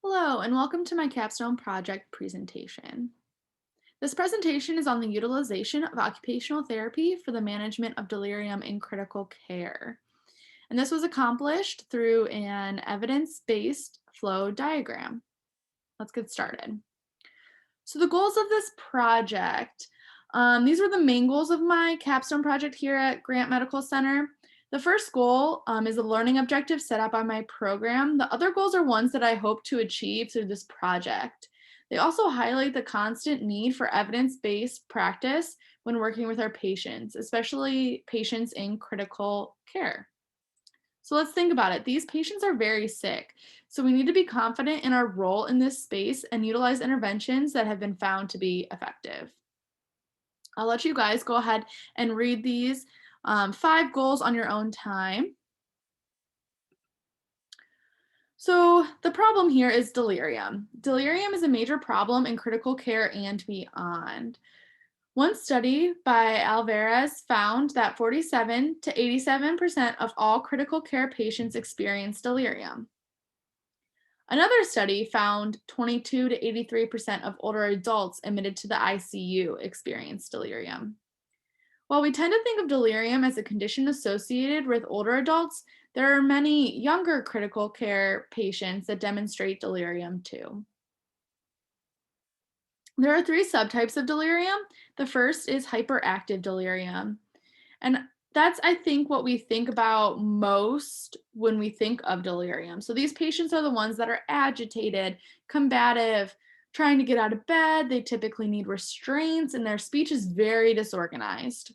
Hello, and welcome to my capstone project presentation. This presentation is on the utilization of occupational therapy for the management of delirium in critical care. And this was accomplished through an evidence-based flow diagram. Let's get started. So the goals of this project, these were the main goals of my capstone project here at Grant Medical Center. The first goal is a learning objective set up on my program. The other goals are ones that I hope to achieve through this project. They also highlight the constant need for evidence-based practice when working with our patients, especially patients in critical care. So let's think about it. These patients are very sick. So we need to be confident in our role in this space and utilize interventions that have been found to be effective. I'll let you guys go ahead and read these 5 goals on your own time. So the problem here is delirium. Delirium is a major problem in critical care and beyond. One study by Alvarez found that 47 to 87% of all critical care patients experience delirium. Another study found 22 to 83% of older adults admitted to the ICU experienced delirium. While we tend to think of delirium as a condition associated with older adults, there are many younger critical care patients that demonstrate delirium too. There are 3 subtypes of delirium. The first is hyperactive delirium. And that's, I think, what we think about most when we think of delirium. So these patients are the ones that are agitated, combative, trying to get out of bed. They typically need restraints, and their speech is very disorganized.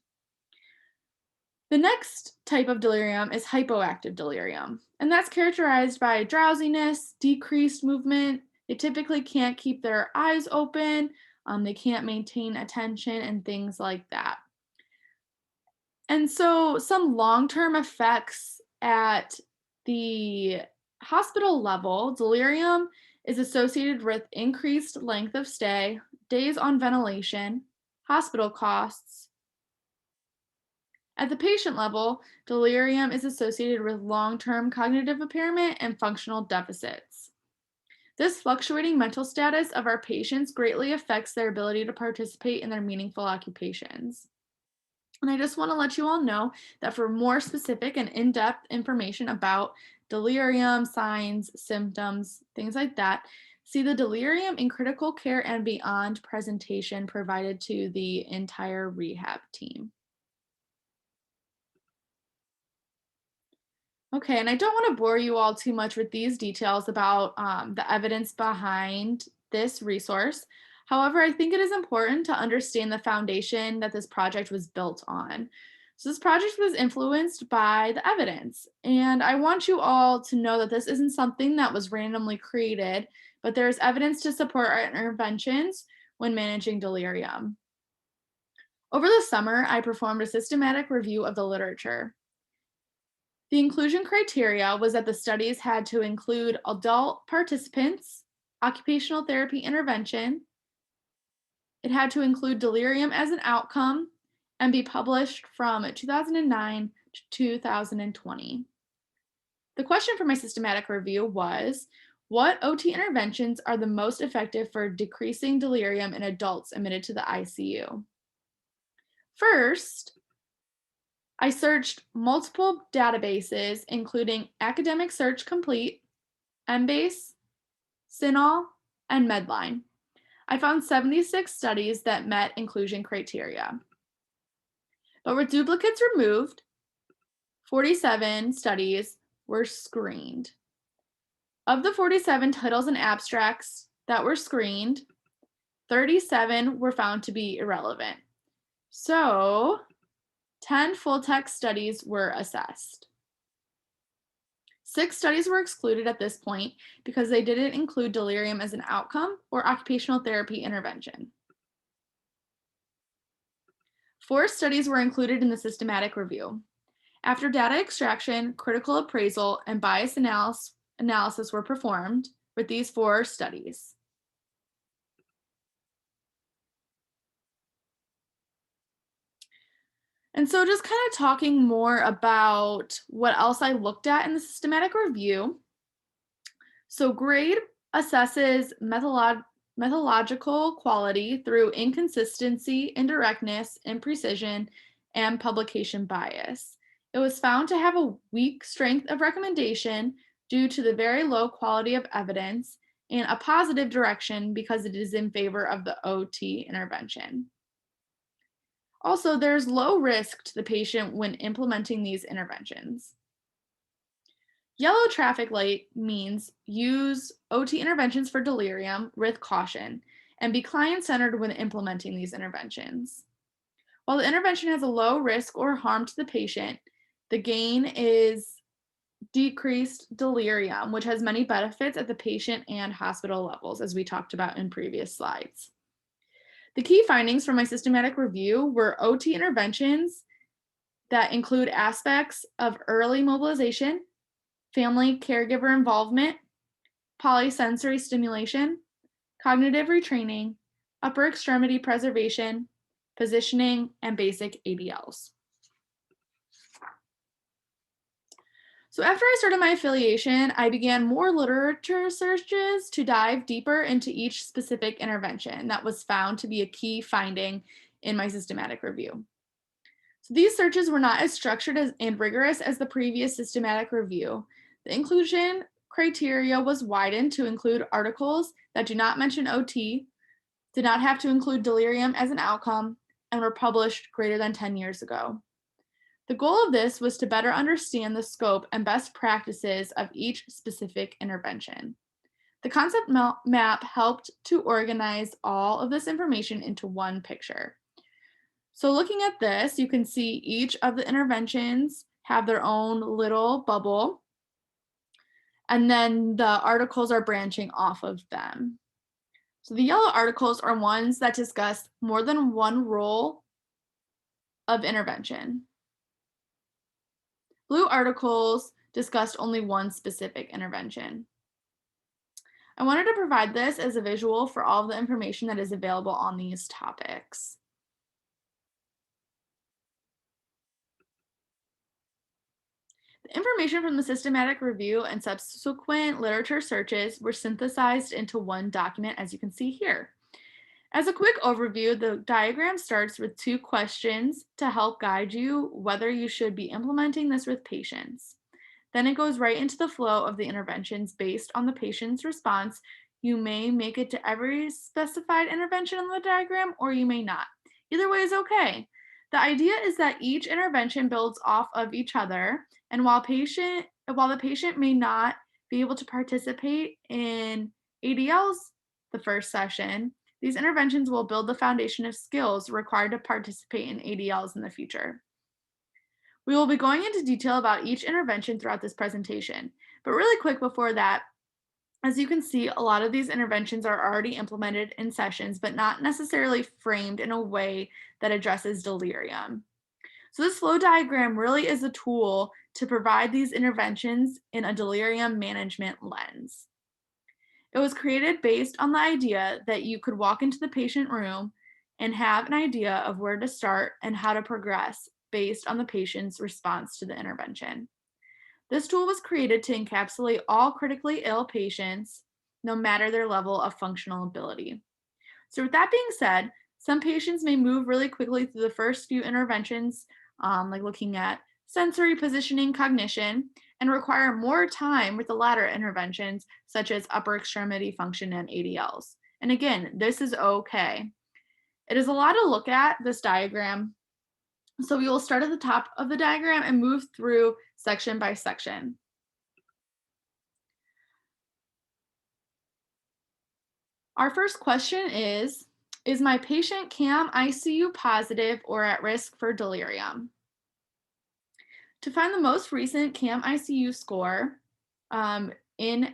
The next type of delirium is hypoactive delirium, and that's characterized by drowsiness, decreased movement. They typically can't keep their eyes open, they can't maintain attention, and things like that. And so, some long term effects at the hospital level, delirium is associated with increased length of stay, days on ventilation, hospital costs. At the patient level, delirium is associated with long term cognitive impairment and functional deficits. This fluctuating mental status of our patients greatly affects their ability to participate in their meaningful occupations. And I just want to let you all know that for more specific and in depth information about delirium, signs, symptoms, things like that, see the Delirium in Critical Care and Beyond presentation provided to the entire rehab team. Okay, and I don't want to bore you all too much with these details about the evidence behind this resource. However, I think it is important to understand the foundation that this project was built on. So this project was influenced by the evidence, and I want you all to know that this isn't something that was randomly created, but there's evidence to support our interventions when managing delirium. Over the summer, I performed a systematic review of the literature. The inclusion criteria was that the studies had to include adult participants, occupational therapy intervention, it had to include delirium as an outcome, and be published from 2009 to 2020. The question for my systematic review was, what OT interventions are the most effective for decreasing delirium in adults admitted to the ICU? First, I searched multiple databases, including Academic Search Complete, Embase, CINAHL, and Medline. I found 76 studies that met inclusion criteria. But with duplicates removed, 47 studies were screened. Of the 47 titles and abstracts that were screened, 37 were found to be irrelevant. So 10 full-text studies were assessed. 6 studies were excluded at this point because they didn't include delirium as an outcome or occupational therapy intervention. 4 studies were included in the systematic review. After data extraction, critical appraisal, and bias analysis were performed with these 4 studies. And so just kind of talking more about what else I looked at in the systematic review. So grade assesses methodological quality through inconsistency, indirectness, imprecision, and publication bias. It was found to have a weak strength of recommendation due to the very low quality of evidence and a positive direction because it is in favor of the OT intervention. Also, there's low risk to the patient when implementing these interventions. Yellow traffic light means use OT interventions for delirium with caution and be client-centered when implementing these interventions. While the intervention has a low risk or harm to the patient, the gain is decreased delirium, which has many benefits at the patient and hospital levels, as we talked about in previous slides. The key findings from my systematic review were OT interventions that include aspects of early mobilization, family caregiver involvement, polysensory stimulation, cognitive retraining, upper extremity preservation, positioning, and basic ADLs. So after I started my affiliation, I began more literature searches to dive deeper into each specific intervention that was found to be a key finding in my systematic review. So these searches were not as structured and rigorous as the previous systematic review. The inclusion criteria was widened to include articles that do not mention OT, did not have to include delirium as an outcome, and were published greater than 10 years ago. The goal of this was to better understand the scope and best practices of each specific intervention. The concept map helped to organize all of this information into one picture. So looking at this, you can see each of the interventions have their own little bubble, and then the articles are branching off of them. So the yellow articles are ones that discuss more than one role of intervention. Blue articles discussed only one specific intervention. I wanted to provide this as a visual for all of the information that is available on these topics. The information from the systematic review and subsequent literature searches were synthesized into one document, as you can see here. As a quick overview, the diagram starts with 2 questions to help guide you whether you should be implementing this with patients. Then it goes right into the flow of the interventions based on the patient's response. You may make it to every specified intervention on the diagram, or you may not. Either way is okay. The idea is that each intervention builds off of each other, and while the patient may not be able to participate in ADLs the first session, these interventions will build the foundation of skills required to participate in ADLs in the future. We will be going into detail about each intervention throughout this presentation, but really quick before that, as you can see, a lot of these interventions are already implemented in sessions, but not necessarily framed in a way that addresses delirium. So this flow diagram really is a tool to provide these interventions in a delirium management lens. It was created based on the idea that you could walk into the patient room and have an idea of where to start and how to progress based on the patient's response to the intervention. This tool was created to encapsulate all critically ill patients, no matter their level of functional ability. So with that being said, some patients may move really quickly through the first few interventions, like looking at sensory positioning, cognition, and require more time with the latter interventions, such as upper extremity function and ADLs. And again, this is okay. It is a lot to look at, this diagram. So we will start at the top of the diagram and move through section by section. Our first question is my patient CAM ICU positive or at risk for delirium? To find the most recent CAM ICU score in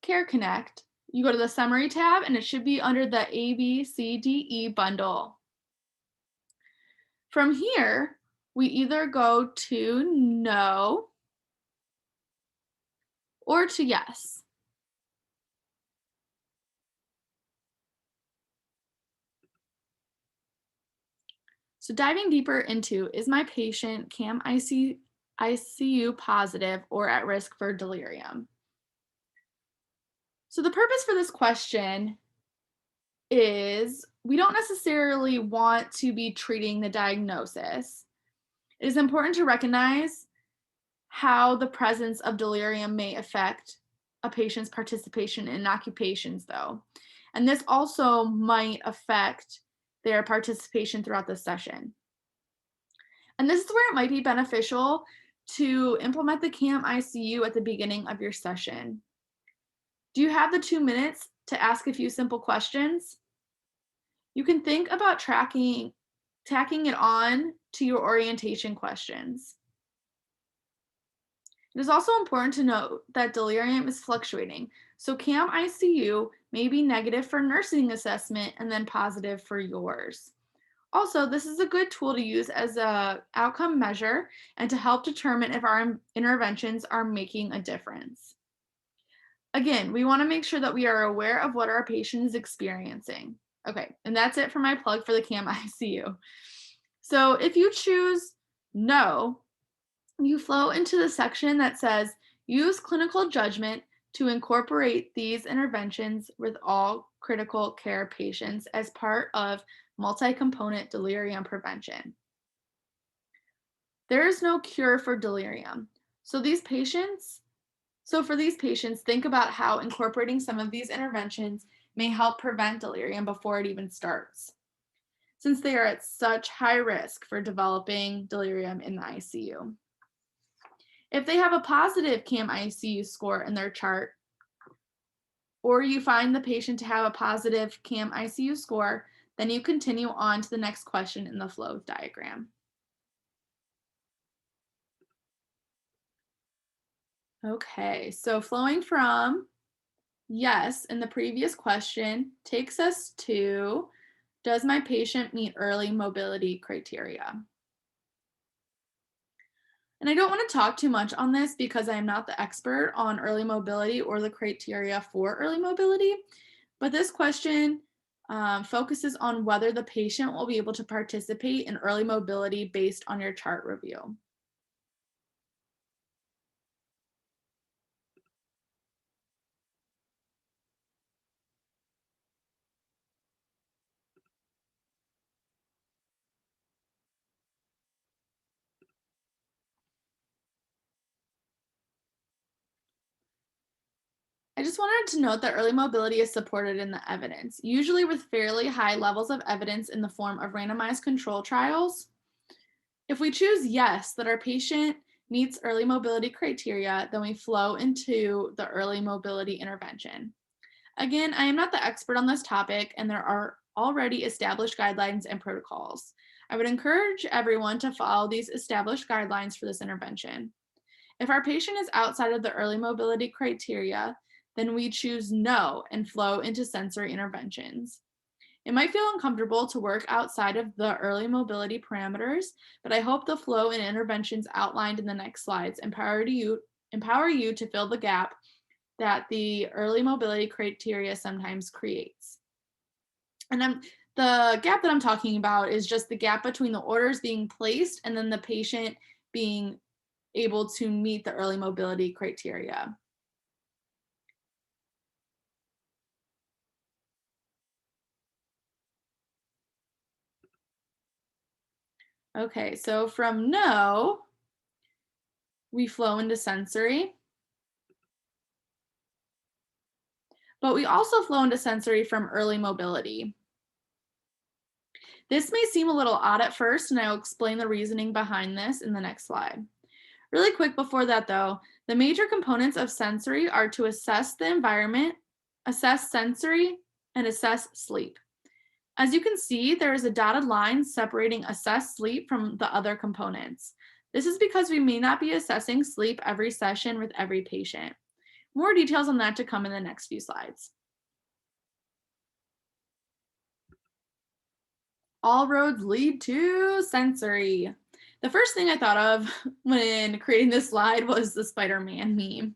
Care Connect, you go to the Summary tab and it should be under the ABCDE bundle. From here, we either go to no or to yes. So diving deeper into, is my patient CAM ICU positive or at risk for delirium? So So the purpose for this question is we don't necessarily want to be treating the diagnosis. It is important to recognize how the presence of delirium may affect a patient's participation in occupations, though. And this also might affect their participation throughout the session. And this is where it might be beneficial to implement the CAM ICU at the beginning of your session. Do you have the 2 minutes to ask a few simple questions? You can think about tacking it on to your orientation questions. It is also important to note that delirium is fluctuating, so CAM ICU may be negative for nursing assessment and then positive for yours. Also, this is a good tool to use as a outcome measure and to help determine if our interventions are making a difference. Again, we want to make sure that we are aware of what our patient is experiencing. Okay, and that's it for my plug for the CAM ICU. So if you choose no, you flow into the section that says use clinical judgment to incorporate these interventions with all critical care patients as part of multi-component delirium prevention. There is no cure for delirium. So for these patients, think about how incorporating some of these interventions may help prevent delirium before it even starts, since they are at such high risk for developing delirium in the ICU. If they have a positive CAM ICU score in their chart, or you find the patient to have a positive CAM ICU score, then you continue on to the next question in the flow diagram. Okay, so flowing from yes in the previous question takes us to, does my patient meet early mobility criteria? And I don't want to talk too much on this because I am not the expert on early mobility or the criteria for early mobility, but this question focuses on whether the patient will be able to participate in early mobility based on your chart review. I just wanted to note that early mobility is supported in the evidence, usually with fairly high levels of evidence in the form of randomized control trials. If we choose yes, that our patient meets early mobility criteria, then we flow into the early mobility intervention. Again, I am not the expert on this topic, and there are already established guidelines and protocols. I would encourage everyone to follow these established guidelines for this intervention. If our patient is outside of the early mobility criteria, then we choose no and flow into sensory interventions. It might feel uncomfortable to work outside of the early mobility parameters, but I hope the flow and interventions outlined in the next slides empower you to fill the gap that the early mobility criteria sometimes creates. And the gap that I'm talking about is just the gap between the orders being placed and then the patient being able to meet the early mobility criteria. Okay, so from no, we flow into sensory, but we also flow into sensory from early mobility. This may seem a little odd at first, and I will explain the reasoning behind this in the next slide. Really quick before that though, the major components of sensory are to assess the environment, assess sensory, and assess sleep. As you can see, there is a dotted line separating assess sleep from the other components. This is because we may not be assessing sleep every session with every patient. More details on that to come in the next few slides. All roads lead to sensory. The first thing I thought of when creating this slide was the Spider-Man meme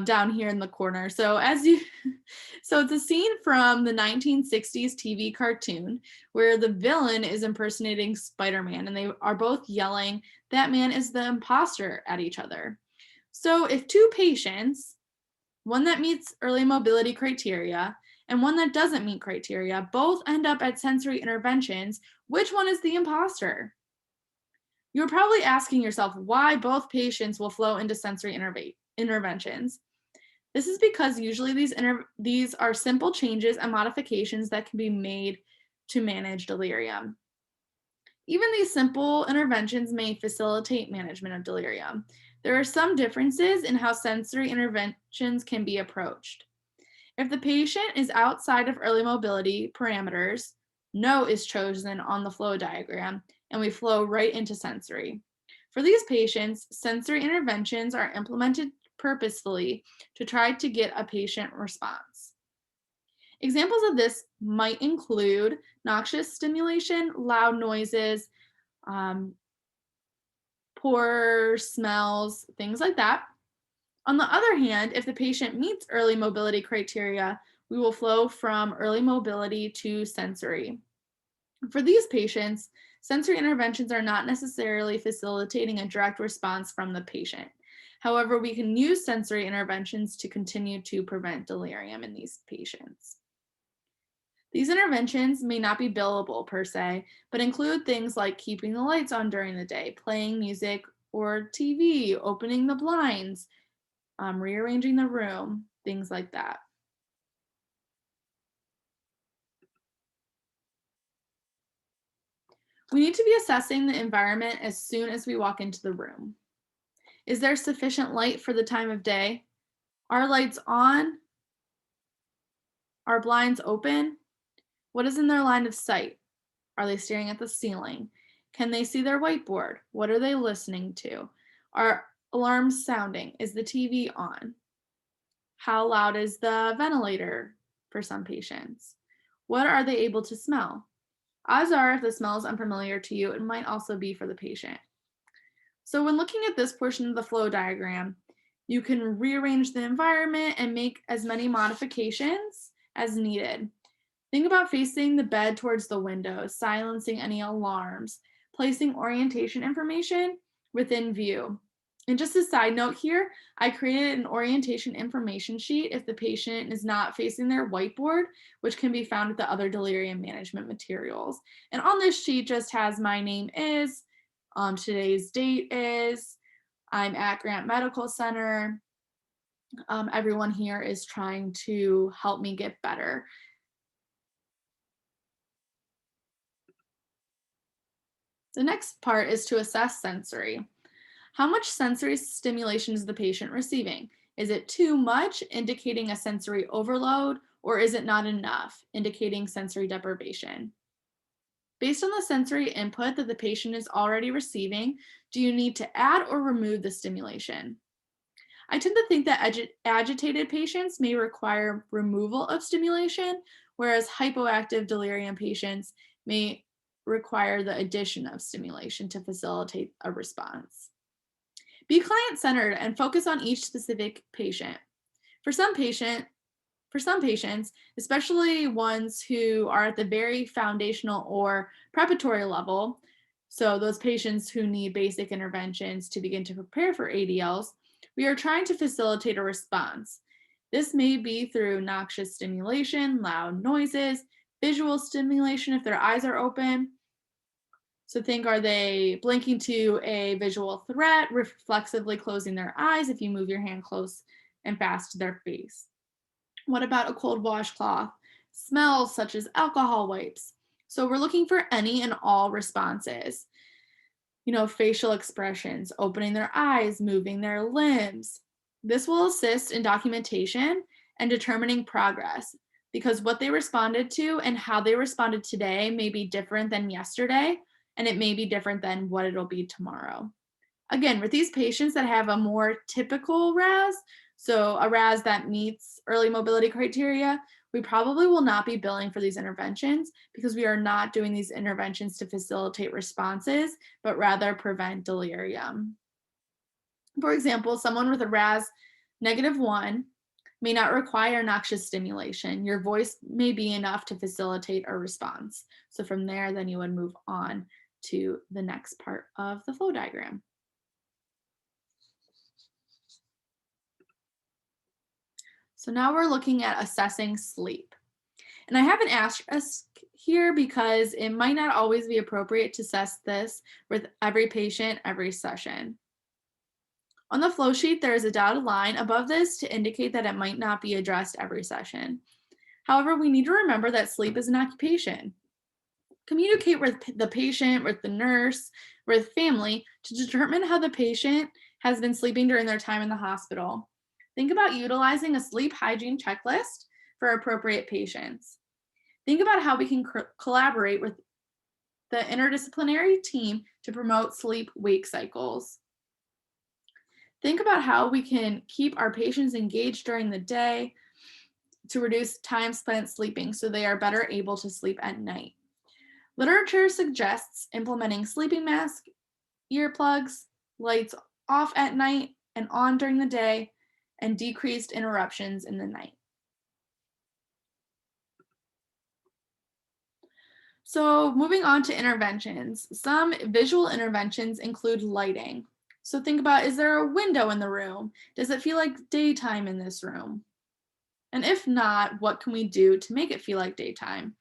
down here in the corner. So it's a scene from the 1960s TV cartoon where the villain is impersonating Spider-Man and they are both yelling, "That man is the imposter" at each other. So if two patients, one that meets early mobility criteria, and one that doesn't meet criteria both end up at sensory interventions. Which one is the imposter? You're probably asking yourself why both patients will flow into sensory interventions. This is because usually these are simple changes and modifications that can be made to manage delirium. Even these simple interventions may facilitate management of delirium. There are some differences in how sensory interventions can be approached. If the patient is outside of early mobility parameters, no is chosen on the flow diagram, and we flow right into sensory. For these patients, sensory interventions are implemented purposefully to try to get a patient response. Examples of this might include noxious stimulation, loud noises, um, poor smells, things like that. On the other hand, if the patient meets early mobility criteria, we will flow from early mobility to sensory. For these patients, sensory interventions are not necessarily facilitating a direct response from the patient. However, we can use sensory interventions to continue to prevent delirium in these patients. These interventions may not be billable per se, but include things like keeping the lights on during the day, playing music or TV, opening the blinds, rearranging the room, things like that. We need to be assessing the environment as soon as we walk into the room. Is there sufficient light for the time of day? Are lights on? Are blinds open? What is in their line of sight? Are they staring at the ceiling? Can they see their whiteboard? What are they listening to? Are alarms sounding? Is the TV on? How loud is the ventilator for some patients? What are they able to smell? Odds are, if the smell is unfamiliar to you, it might also be for the patient. So when looking at this portion of the flow diagram, you can rearrange the environment and make as many modifications as needed. Think about facing the bed towards the window, silencing any alarms, placing orientation information within view. And just a side note here, I created an orientation information sheet if the patient is not facing their whiteboard, which can be found at the other delirium management materials. And on this sheet just has my name is, today's date is, I'm at Grant Medical Center. Everyone here is trying to help me get better. The next part is to assess sensory. How much sensory stimulation is the patient receiving? Is it too much, indicating a sensory overload, or is it not enough, indicating sensory deprivation? Based on the sensory input that the patient is already receiving, do you need to add or remove the stimulation? I tend to think that agitated patients may require removal of stimulation, whereas hypoactive delirium patients may require the addition of stimulation to facilitate a response. Be client-centered and focus on each specific patient. For some patients, especially ones who are at the very foundational or preparatory level, so those patients who need basic interventions to begin to prepare for ADLs, we are trying to facilitate a response. This may be through noxious stimulation, loud noises, visual stimulation if their eyes are open. So think, are they blinking to a visual threat, reflexively closing their eyes if you move your hand close and fast to their face? What about a cold washcloth? Smells such as alcohol wipes. So we're looking for any and all responses. Facial expressions, opening their eyes, moving their limbs. This will assist in documentation and determining progress, because what they responded to and how they responded today may be different than yesterday, and it may be different than what it'll be tomorrow. Again, with these patients that have a more typical RAS, so a RAS that meets early mobility criteria, we probably will not be billing for these interventions because we are not doing these interventions to facilitate responses, but rather prevent delirium. For example, someone with a RAS -1 may not require noxious stimulation. Your voice may be enough to facilitate a response. So from there, then you would move on to the next part of the flow diagram. So now we're looking at assessing sleep. And I have an asterisk here because it might not always be appropriate to assess this with every patient, every session. On the flow sheet, there is a dotted line above this to indicate that it might not be addressed every session. However, we need to remember that sleep is an occupation. Communicate with the patient, with the nurse, with family to determine how the patient has been sleeping during their time in the hospital. Think about utilizing a sleep hygiene checklist for appropriate patients. Think about how we can collaborate with the interdisciplinary team to promote sleep-wake cycles. Think about how we can keep our patients engaged during the day to reduce time spent sleeping so they are better able to sleep at night. Literature suggests implementing sleeping masks, earplugs, lights off at night and on during the day, and decreased interruptions in the night. So moving on to interventions, some visual interventions include lighting. So think about, is there a window in the room? Does it feel like daytime in this room? And if not, what can we do to make it feel like daytime?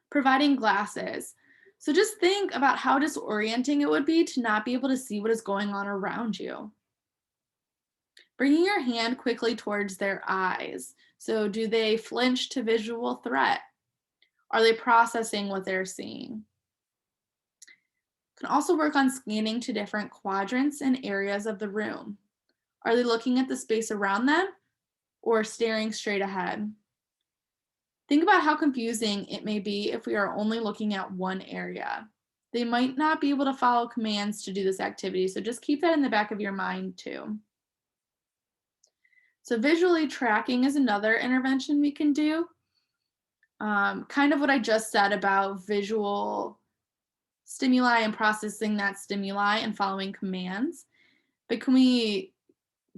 Providing glasses. So just think about how disorienting it would be to not be able to see what is going on around you. Bringing your hand quickly towards their eyes. So do they flinch to visual threat? Are they processing what they're seeing? Can also work on scanning to different quadrants and areas of the room. Are they looking at the space around them or staring straight ahead? Think about how confusing it may be if we are only looking at one area. They might not be able to follow commands to do this activity, so just keep that in the back of your mind too. So visually tracking is another intervention we can do. Kind of what I just said about visual stimuli and processing that stimuli and following commands. But can we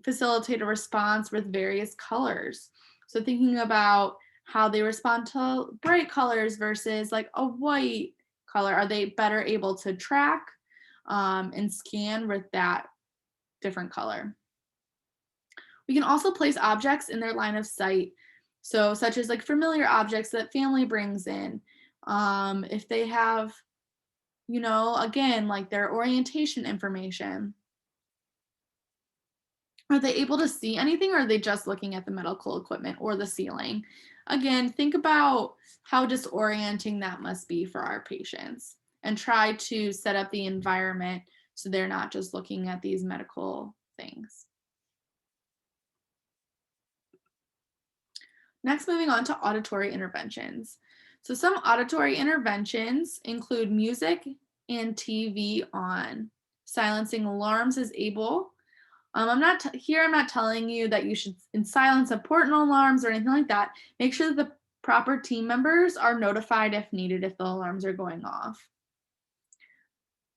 facilitate a response with various colors? So thinking about how they respond to bright colors versus like a white color. Are they better able to track and scan with that different color? We can also place objects in their line of sight. So such as like familiar objects that family brings in. If they have, again, like their orientation information. Are they able to see anything or are they just looking at the medical equipment or the ceiling? Again, think about how disorienting that must be for our patients and try to set up the environment so they're not just looking at these medical things. Next, moving on to auditory interventions. So some auditory interventions include music and TV on. Silencing alarms is able. I'm not telling you that you should silence important alarms or anything like that. Make sure that the proper team members are notified if needed if the alarms are going off.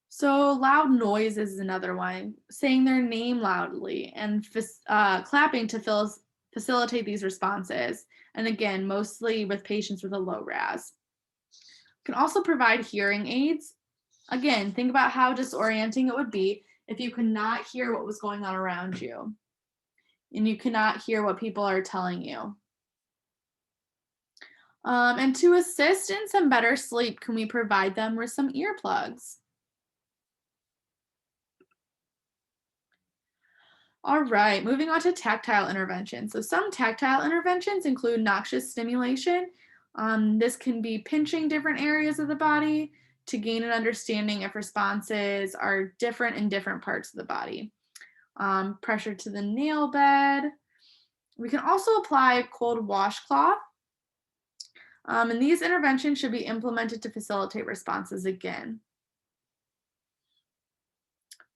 So loud noise is another one. Saying their name loudly and clapping to facilitate these responses. And again, mostly with patients with a low RAS. Can also provide hearing aids. Again, think about how disorienting it would be if you could not hear what was going on around you and you cannot hear what people are telling you. And to assist in some better sleep, can we provide them with some earplugs? All right, moving on to tactile interventions. So some tactile interventions include noxious stimulation. This can be pinching different areas of the body to gain an understanding if responses are different in different parts of the body. Pressure to the nail bed. We can also apply cold washcloth. And these interventions should be implemented to facilitate responses again.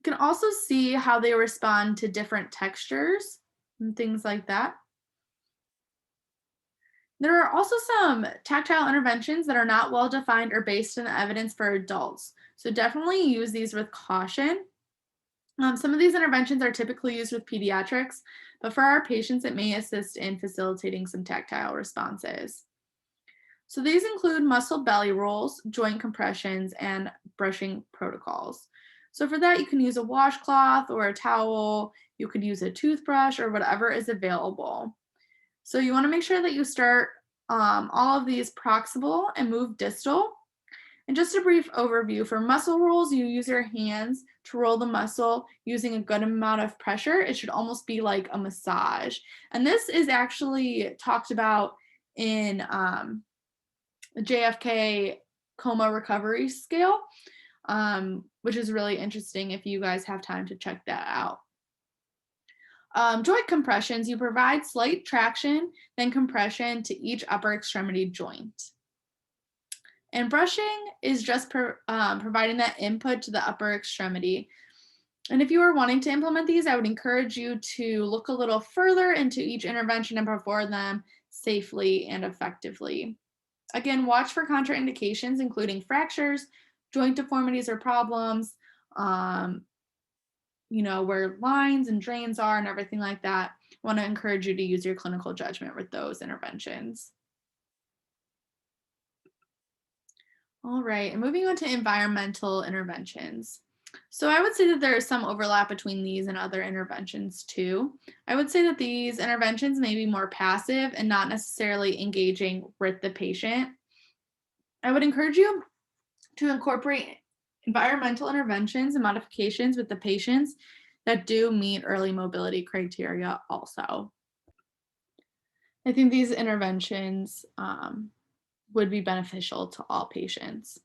You can also see how they respond to different textures and things like that. There are also some tactile interventions that are not well defined or based in evidence for adults. So definitely use these with caution. Some of these interventions are typically used with pediatrics, but for our patients, it may assist in facilitating some tactile responses. So these include muscle belly rolls, joint compressions, and brushing protocols. So for that, you can use a washcloth or a towel. You could use a toothbrush or whatever is available. So you want to make sure that you start all of these proximal and move distal. And just a brief overview, for muscle rolls, you use your hands to roll the muscle using a good amount of pressure. It should almost be like a massage. And this is actually talked about in the JFK coma recovery scale, which is really interesting if you guys have time to check that out. Joint compressions, you provide slight traction, then compression to each upper extremity joint. And brushing is just providing that input to the upper extremity. And if you are wanting to implement these, I would encourage you to look a little further into each intervention and perform them safely and effectively. Again, watch for contraindications, including fractures, joint deformities or problems, where lines and drains are and everything like that. I want to encourage you to use your clinical judgment with those interventions. All right, and moving on to environmental interventions. So I would say that there is some overlap between these and other interventions too. I would say that these interventions may be more passive and not necessarily engaging with the patient. I would encourage you to incorporate environmental interventions and modifications with the patients that do meet early mobility criteria also. I think these interventions would be beneficial to all patients.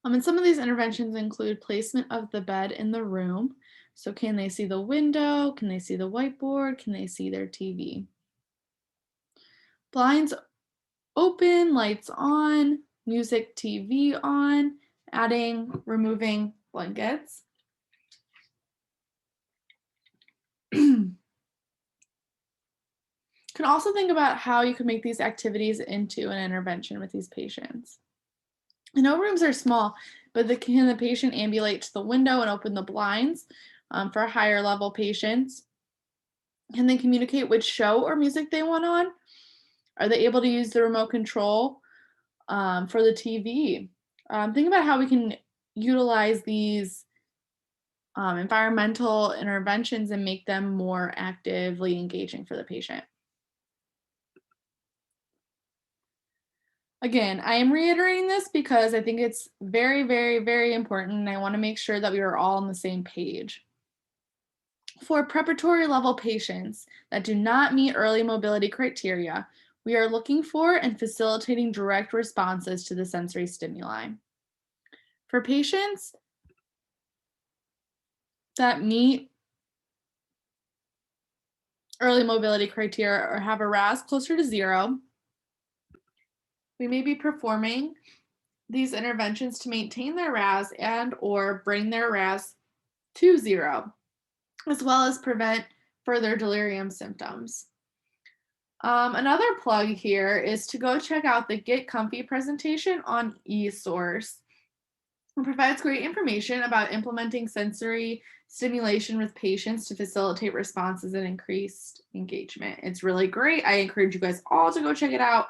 And some of these interventions include placement of the bed in the room. So can they see the window? Can they see the whiteboard? Can they see their TV? Blinds open, lights on, music, TV on, adding, removing blankets. Can also think about how you can make these activities into an intervention with these patients. I know rooms are small, but can the patient ambulate to the window and open the blinds for higher level patients? Can they communicate which show or music they want on? Are they able to use the remote control for the TV? Think about how we can utilize these environmental interventions and make them more actively engaging for the patient. Again, I am reiterating this because I think it's very, very, very important, and I want to make sure that we are all on the same page. For preparatory level patients that do not meet early mobility criteria, we are looking for and facilitating direct responses to the sensory stimuli. For patients that meet early mobility criteria or have a RAS closer to 0, we may be performing these interventions to maintain their RAS and or bring their RAS to 0, as well as prevent further delirium symptoms. Another plug here is to go check out the Get Comfy presentation on eSource. It provides great information about implementing sensory stimulation with patients to facilitate responses and increased engagement. It's really great. I encourage you guys all to go check it out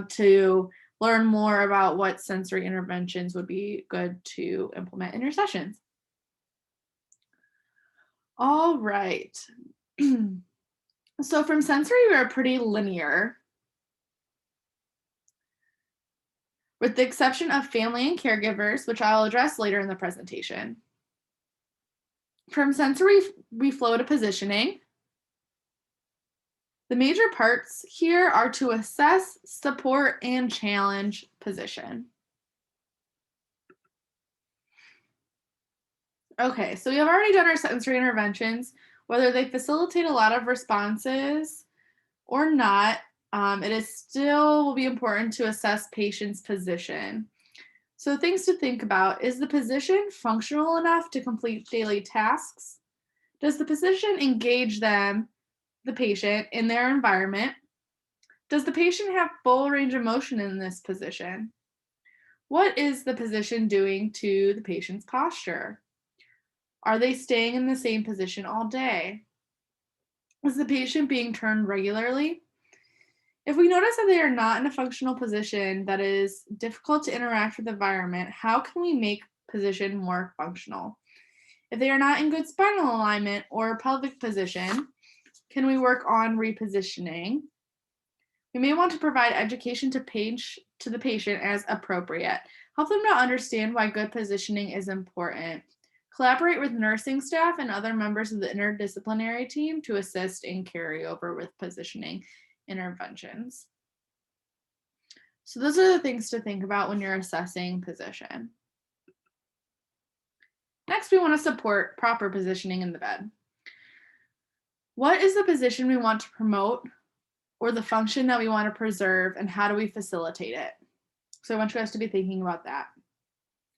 to learn more about what sensory interventions would be good to implement in your sessions. All right. So from sensory, we are pretty linear, with the exception of family and caregivers, which I'll address later in the presentation. From sensory, we flow to positioning. The major parts here are to assess, support, and challenge position. Okay, so we have already done our sensory interventions. Whether they facilitate a lot of responses or not, it is still will be important to assess patient's position. So things to think about: is the position functional enough to complete daily tasks? Does the position engage the patient, in their environment? Does the patient have full range of motion in this position? What is the position doing to the patient's posture? Are they staying in the same position all day? Is the patient being turned regularly? If we notice that they are not in a functional position that is difficult to interact with the environment, how can we make position more functional? If they are not in good spinal alignment or pelvic position, can we work on repositioning? We may want to provide education to the patient as appropriate. Help them to understand why good positioning is important. Collaborate with nursing staff and other members of the interdisciplinary team to assist in carryover with positioning interventions. So those are the things to think about when you're assessing position. Next, we want to support proper positioning in the bed. What is the position we want to promote or the function that we want to preserve, and how do we facilitate it? So I want you guys to be thinking about that.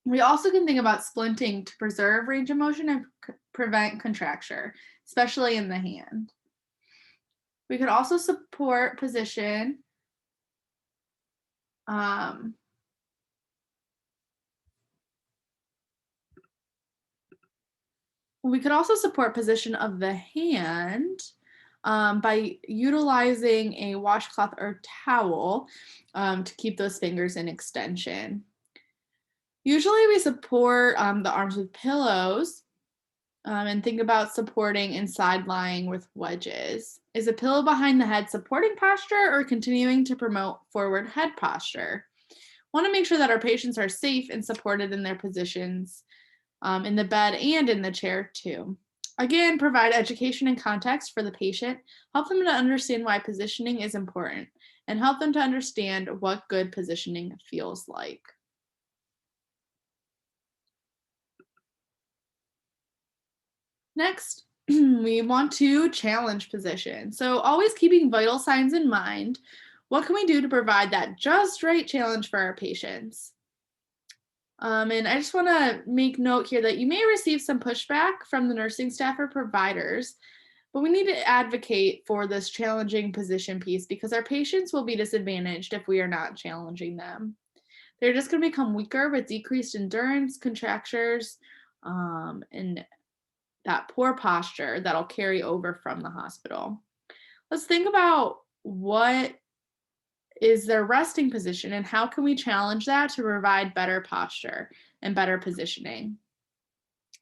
We also can think about splinting to preserve range of motion and prevent contracture, especially in the hand. We could also support position we could also support position of the hand by utilizing a washcloth or towel to keep those fingers in extension. Usually we support the arms with pillows and think about supporting and side lying with wedges. Is a pillow behind the head supporting posture or continuing to promote forward head posture? Want to make sure that our patients are safe and supported in their positions in the bed and in the chair too. Again, provide education and context for the patient, help them to understand why positioning is important, and help them to understand what good positioning feels like. Next, we want to challenge position. So always keeping vital signs in mind. What can we do to provide that just right challenge for our patients? And I just want to make note here that you may receive some pushback from the nursing staff or providers, but we need to advocate for this challenging position piece because our patients will be disadvantaged if we are not challenging them. They're just going to become weaker with decreased endurance, contractures, and that poor posture that'll carry over from the hospital. Let's think about what is their resting position and how can we challenge that to provide better posture and better positioning.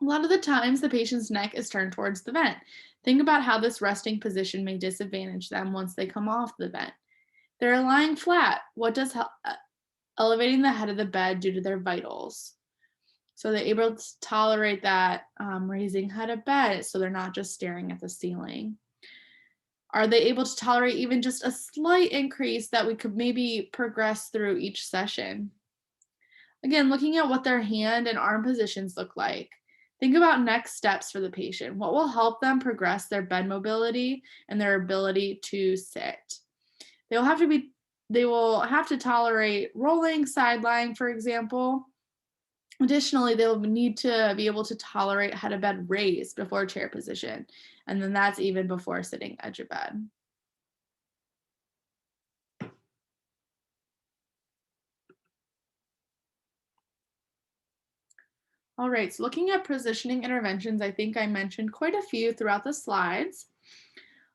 A lot of the times the patient's neck is turned towards the vent. Think about how this resting position may disadvantage them once they come off the vent. They're lying flat. What does elevating the head of the bed do to their vitals? So they're able to tolerate that raising head of bed so they're not just staring at the ceiling. Are they able to tolerate even just a slight increase that we could maybe progress through each session? Again, looking at what their hand and arm positions look like. Think about next steps for the patient. What will help them progress their bed mobility and their ability to sit? They will have to tolerate rolling, side lying, for example. Additionally, they'll need to be able to tolerate head of bed raised before chair position. And then that's even before sitting edge of bed. All right, so looking at positioning interventions, I think I mentioned quite a few throughout the slides.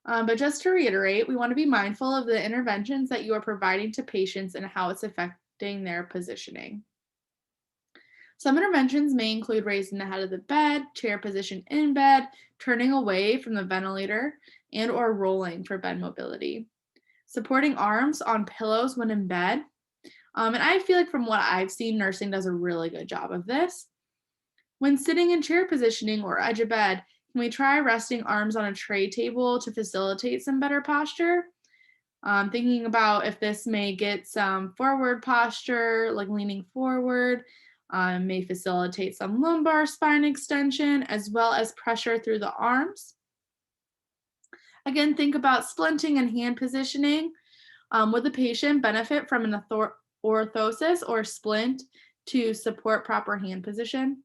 But just to reiterate, we want to be mindful of the interventions that you are providing to patients and how it's affecting their positioning. Some interventions may include raising the head of the bed, chair position in bed, turning away from the ventilator, and or rolling for bed mobility. Supporting arms on pillows when in bed. And I feel like from what I've seen, nursing does a really good job of this. When sitting in chair positioning or edge of bed, can we try resting arms on a tray table to facilitate some better posture? Thinking about if this may get some forward posture, like leaning forward, may facilitate some lumbar spine extension as well as pressure through the arms. Again, think about splinting and hand positioning. Would the patient benefit from an orthosis or splint to support proper hand position?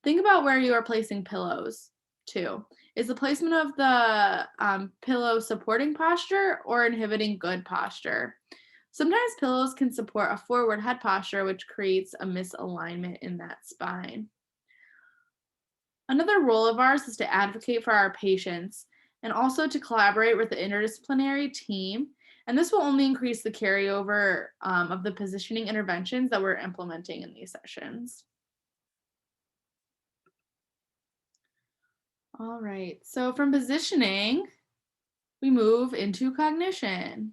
Think about where you are placing pillows too. Is the placement of the pillow supporting posture or inhibiting good posture? Sometimes pillows can support a forward head posture, which creates a misalignment in that spine. Another role of ours is to advocate for our patients and also to collaborate with the interdisciplinary team. And this will only increase the carryover of the positioning interventions that we're implementing in these sessions. All right, so from positioning, we move into cognition.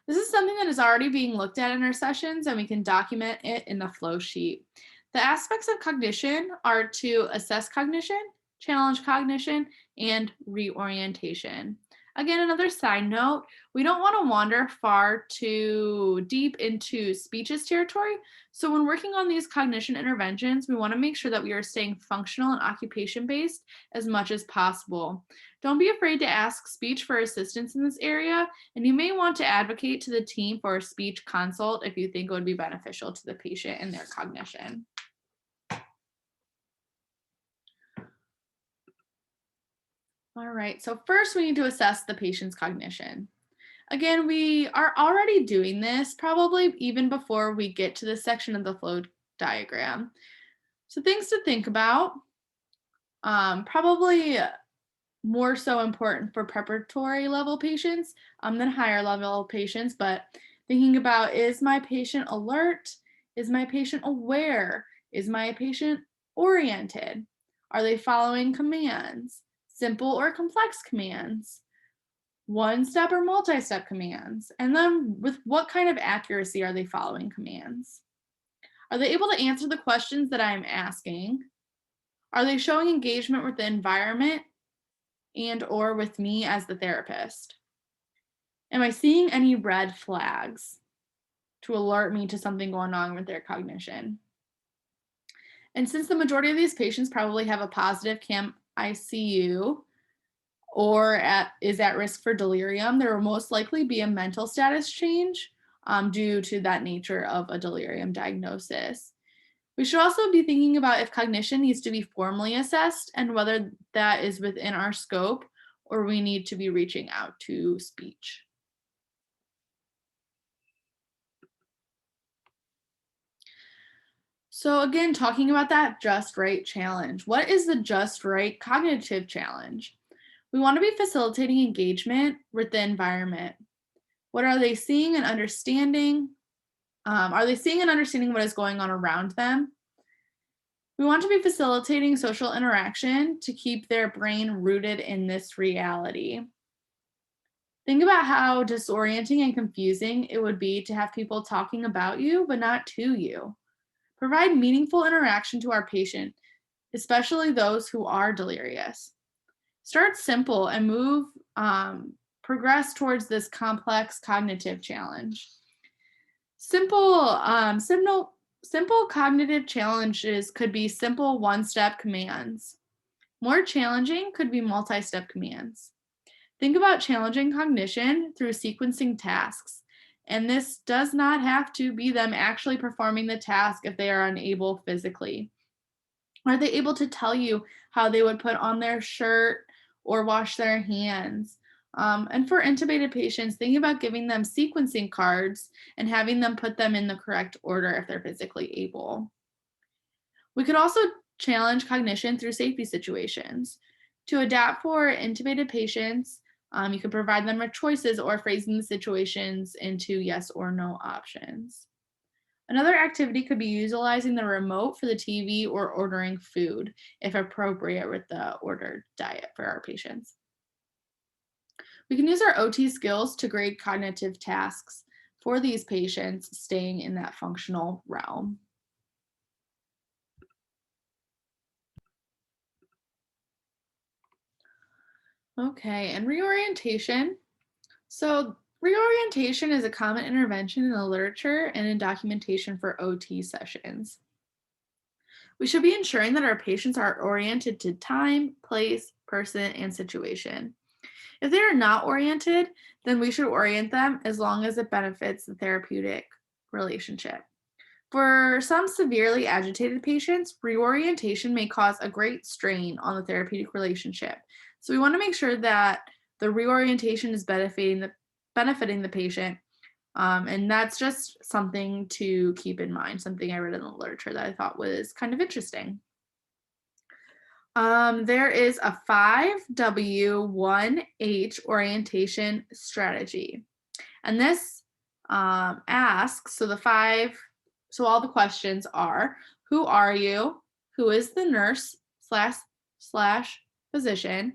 This is something that is already being looked at in our sessions, and we can document it in the flow sheet. The aspects of cognition are to assess cognition, challenge cognition, and reorientation. Again, another side note, we don't want to wander far too deep into speeches territory. So when working on these cognition interventions, we want to make sure that we are staying functional and occupation based as much as possible. Don't be afraid to ask speech for assistance in this area, and you may want to advocate to the team for a speech consult if you think it would be beneficial to the patient and their cognition. All right, so first we need to assess the patient's cognition. Again, we are already doing this probably even before we get to this section of the flow diagram. So things to think about, probably more so important for preparatory level patients than higher level patients, but thinking about, is my patient alert? Is my patient aware? Is my patient oriented? Are they following commands? Simple or complex commands? One step or multi step commands? And then with what kind of accuracy are they following commands? Are they able to answer the questions that I'm asking? Are they showing engagement with the environment and or with me as the therapist? Am I seeing any red flags to alert me to something going on with their cognition? And since the majority of these patients probably have a positive CAM ICU or is at risk for delirium, there will most likely be a mental status change due to that nature of a delirium diagnosis. We should also be thinking about if cognition needs to be formally assessed and whether that is within our scope or we need to be reaching out to speech. So again, talking about that just right challenge. What is the just right cognitive challenge? We want to be facilitating engagement with the environment. What are they seeing and understanding? Are they seeing and understanding what is going on around them? We want to be facilitating social interaction to keep their brain rooted in this reality. Think about how disorienting and confusing it would be to have people talking about you, but not to you. Provide meaningful interaction to our patient, especially those who are delirious. Start simple and progress towards this complex cognitive challenge. Simple cognitive challenges could be simple one-step commands. More challenging could be multi-step commands. Think about challenging cognition through sequencing tasks. And this does not have to be them actually performing the task if they are unable physically. Are they able to tell you how they would put on their shirt or wash their hands? And for intubated patients, thinking about giving them sequencing cards and having them put them in the correct order if they're physically able. We could also challenge cognition through safety situations. To adapt for intubated patients, you can provide them with choices or phrasing the situations into yes or no options. Another activity could be utilizing the remote for the TV or ordering food, if appropriate, with the ordered diet for our patients. We can use our OT skills to grade cognitive tasks for these patients staying in that functional realm. Okay, and reorientation. So reorientation is a common intervention in the literature and in documentation for OT sessions. We should be ensuring that our patients are oriented to time, place, person, and situation. If they are not oriented, then we should orient them as long as it benefits the therapeutic relationship. For some severely agitated patients, reorientation may cause a great strain on the therapeutic relationship. So we want to make sure that the reorientation is benefiting the patient. And that's just something to keep in mind, something I read in the literature that I thought was kind of interesting. There is a 5W1H orientation strategy. And this asks, so all the questions are, who are you? Who is the nurse slash physician,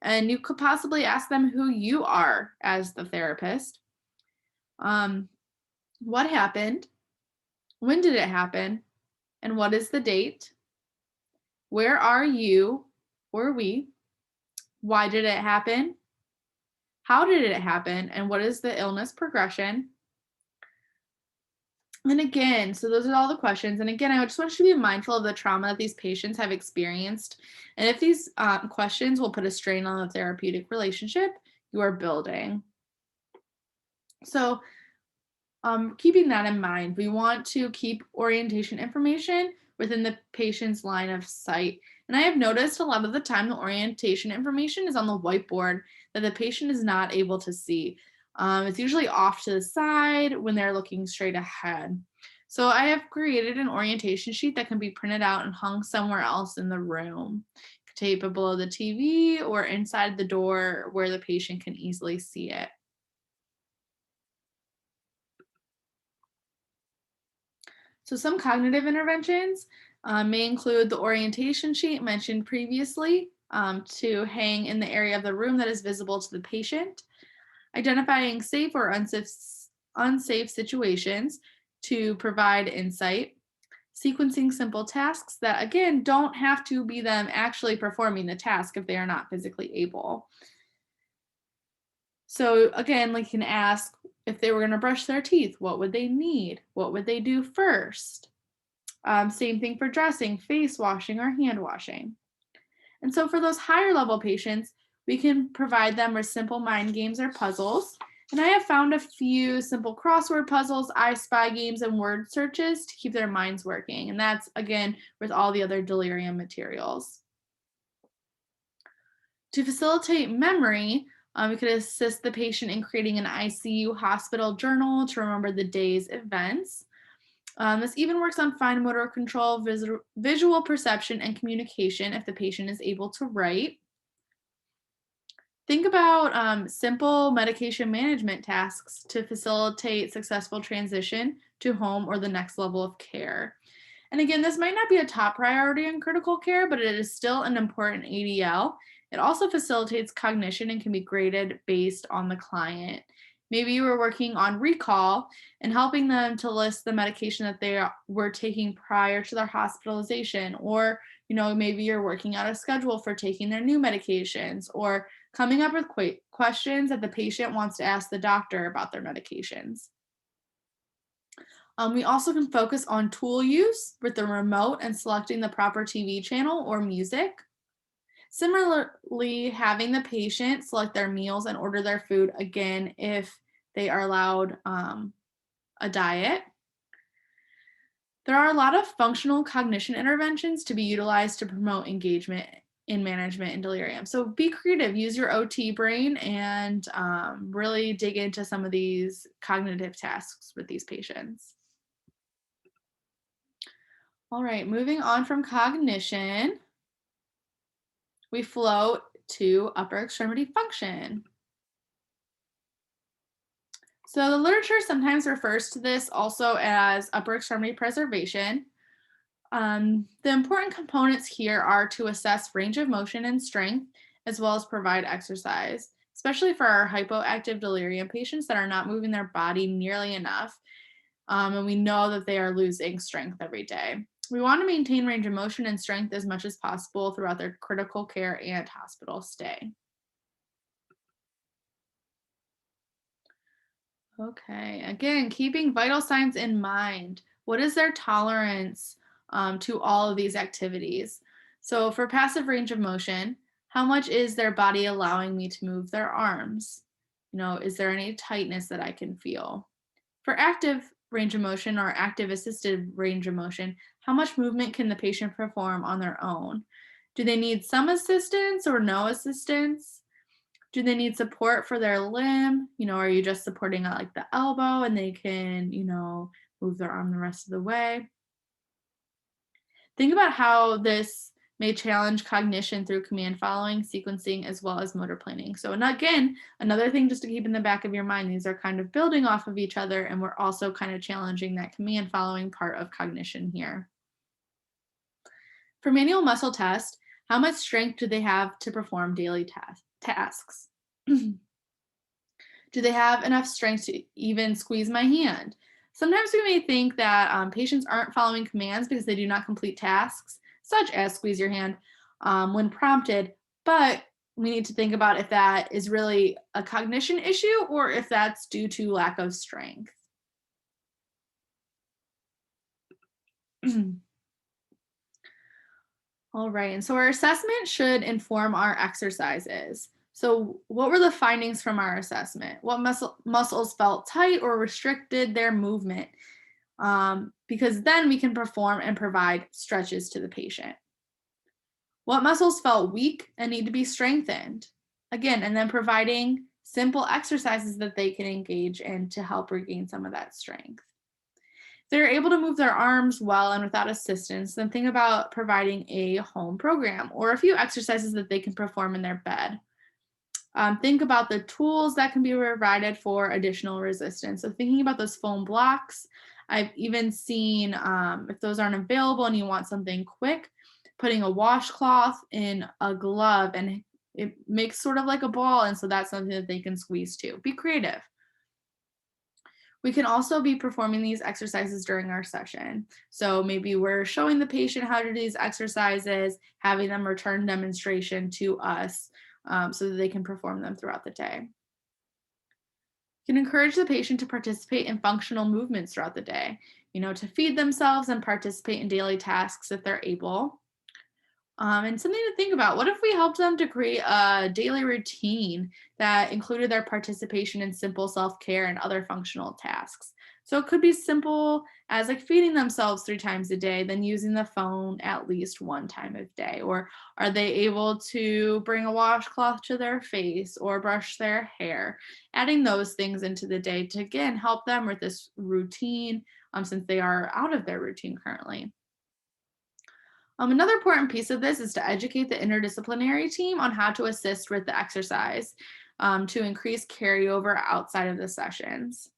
and you could possibly ask them who you are as the therapist. Um, what happened? When did it happen? And what is the date? Where are you or we? Why did it happen? How did it happen? And what is the illness progression? And again, so those are all the questions. And again, I just want you to be mindful of the trauma that these patients have experienced. And if these questions will put a strain on the therapeutic relationship you are building. So keeping that in mind, we want to keep orientation information within the patient's line of sight. And I have noticed a lot of the time the orientation information is on the whiteboard that the patient is not able to see. It's usually off to the side when they're looking straight ahead. So I have created an orientation sheet that can be printed out and hung somewhere else in the room. Tape it below the TV or inside the door where the patient can easily see it. So some cognitive interventions may include the orientation sheet mentioned previously to hang in the area of the room that is visible to the patient, identifying safe or unsafe situations to provide insight, sequencing simple tasks that, again, don't have to be them actually performing the task if they are not physically able. So again, like you can ask if they were going to brush their teeth, what would they need? What would they do first? Same thing for dressing, face washing, or hand washing. And so for those higher level patients, we can provide them with simple mind games or puzzles. And I have found a few simple crossword puzzles, I Spy games, and word searches to keep their minds working. And that's, again, with all the other delirium materials. To facilitate memory, we could assist the patient in creating an ICU hospital journal to remember the day's events. This even works on fine motor control, visual perception, and communication if the patient is able to write. Think about simple medication management tasks to facilitate successful transition to home or the next level of care. And again, this might not be a top priority in critical care, but it is still an important ADL. It also facilitates cognition and can be graded based on the client. Maybe you were working on recall and helping them to list the medication that they were taking prior to their hospitalization, or maybe you're working out a schedule for taking their new medications, or coming up with questions that the patient wants to ask the doctor about their medications. We also can focus on tool use with the remote and selecting the proper TV channel or music. Similarly, having the patient select their meals and order their food, again, if they are allowed a diet. There are a lot of functional cognition interventions to be utilized to promote engagement in management and delirium. So be creative, use your OT brain, and really dig into some of these cognitive tasks with these patients. All right, moving on from cognition, we float to upper extremity function. So the literature sometimes refers to this also as upper extremity preservation. The important components here are to assess range of motion and strength, as well as provide exercise, especially for our hypoactive delirium patients that are not moving their body nearly enough. And we know that they are losing strength every day. We want to maintain range of motion and strength as much as possible throughout their critical care and hospital stay. Okay, again, keeping vital signs in mind. What is their tolerance to all of these activities? So for passive range of motion, how much is their body allowing me to move their arms? Is there any tightness that I can feel? For active range of motion or active assisted range of motion, how much movement can the patient perform on their own? Do they need some assistance or no assistance? Do they need support for their limb? Are you just supporting at like the elbow and they can, move their arm the rest of the way? Think about how this may challenge cognition through command following, sequencing, as well as motor planning. So, and again, another thing just to keep in the back of your mind, these are kind of building off of each other, and we're also kind of challenging that command following part of cognition here. For manual muscle test, How much strength do they have to perform daily tasks? Do they have enough strength to even squeeze my hand? Sometimes we may think that patients aren't following commands because they do not complete tasks, such as squeeze your hand, when prompted, but we need to think about if that is really a cognition issue or if that's due to lack of strength. All right, and so our assessment should inform our exercises. So, what were the findings from our assessment? What muscles felt tight or restricted their movement? Because then we can perform and provide stretches to the patient. What muscles felt weak and need to be strengthened? Again, and then providing simple exercises that they can engage in to help regain some of that strength. They're able to move their arms well and without assistance, then think about providing a home program or a few exercises that they can perform in their bed. Think about the tools that can be provided for additional resistance. So, thinking about those foam blocks, I've even seen if those aren't available and you want something quick, putting a washcloth in a glove and it makes sort of like a ball. And so that's something that they can squeeze to. Be creative. We can also be performing these exercises during our session. So maybe we're showing the patient how to do these exercises, having them return demonstration to us so that they can perform them throughout the day. You can encourage the patient to participate in functional movements throughout the day, to feed themselves and participate in daily tasks if they're able. And something to think about. What if we helped them to create a daily routine that included their participation in simple self care and other functional tasks? So it could be simple as like feeding themselves 3 times a day, then using the phone at least 1 time a day. Or are they able to bring a washcloth to their face or brush their hair? Adding those things into the day to again help them with this routine since they are out of their routine currently. Another important piece of this is to educate the interdisciplinary team on how to assist with the exercise to increase carryover outside of the sessions.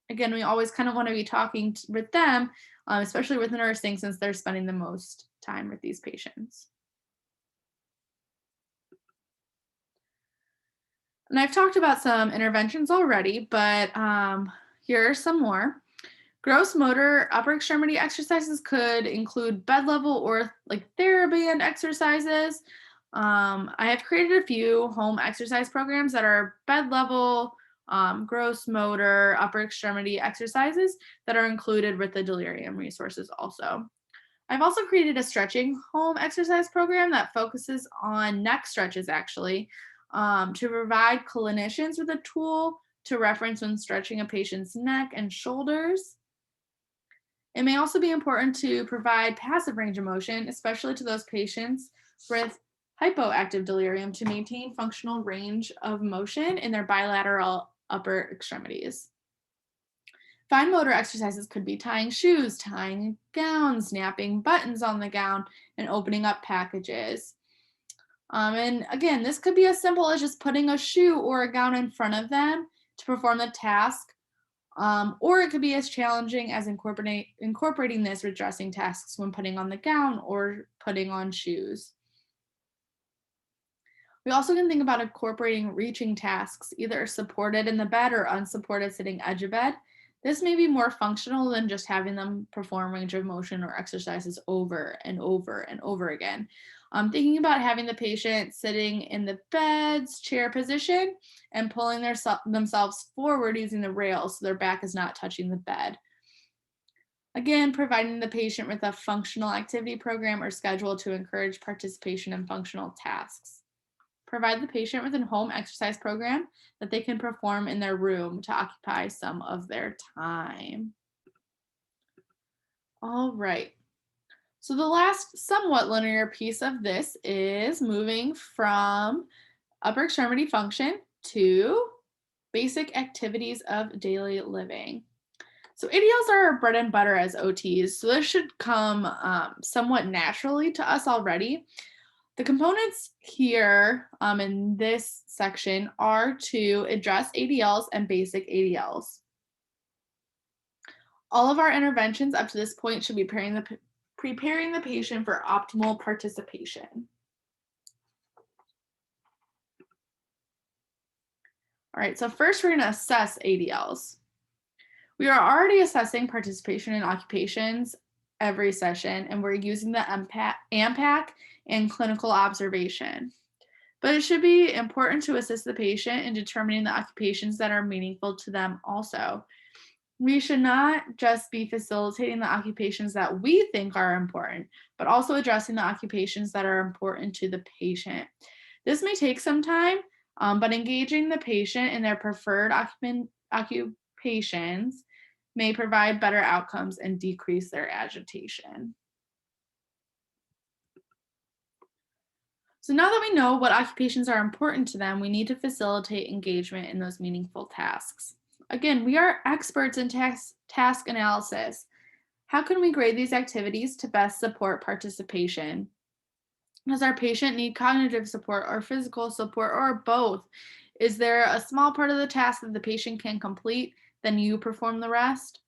Again, we always kind of want to be talking with them, especially with nursing, since they're spending the most time with these patients. And I've talked about some interventions already, but here are some more. Gross motor upper extremity exercises could include bed level or like TheraBand exercises. I have created a few home exercise programs that are bed level, gross motor, upper extremity exercises that are included with the Delirium resources also. I've also created a stretching home exercise program that focuses on neck stretches actually to provide clinicians with a tool to reference when stretching a patient's neck and shoulders. It may also be important to provide passive range of motion, especially to those patients with hypoactive delirium, to maintain functional range of motion in their bilateral upper extremities. Fine motor exercises could be tying shoes, tying gowns, snapping buttons on the gown, and opening up packages. And again, this could be as simple as just putting a shoe or a gown in front of them to perform the task, or it could be as challenging as incorporating this with dressing tasks when putting on the gown or putting on shoes. We also can think about incorporating reaching tasks, either supported in the bed or unsupported sitting edge of bed. This may be more functional than just having them perform range of motion or exercises over and over and over again. Thinking about having the patient sitting in the bed's chair position and pulling themselves forward using the rails so their back is not touching the bed. Again, providing the patient with a functional activity program or schedule to encourage participation in functional tasks. Provide the patient with a home exercise program that they can perform in their room to occupy some of their time. All right. So the last somewhat linear piece of this is moving from upper extremity function to basic activities of daily living. So ADLs are our bread and butter as OTs, so this should come somewhat naturally to us already. The components here in this section are to address ADLs and basic ADLs. All of our interventions up to this point should be preparing the patient for optimal participation. All right, so first we're going to assess ADLs. We are already assessing participation in occupations every session, and we're using the AMPAC and clinical observation. But it should be important to assist the patient in determining the occupations that are meaningful to them also. We should not just be facilitating the occupations that we think are important, but also addressing the occupations that are important to the patient. This may take some time, but engaging the patient in their preferred occupations may provide better outcomes and decrease their agitation. So now that we know what occupations are important to them, we need to facilitate engagement in those meaningful tasks. Again, we are experts in task analysis. How can we grade these activities to best support participation? Does our patient need cognitive support or physical support or both? Is there a small part of the task that the patient can complete, then you perform the rest?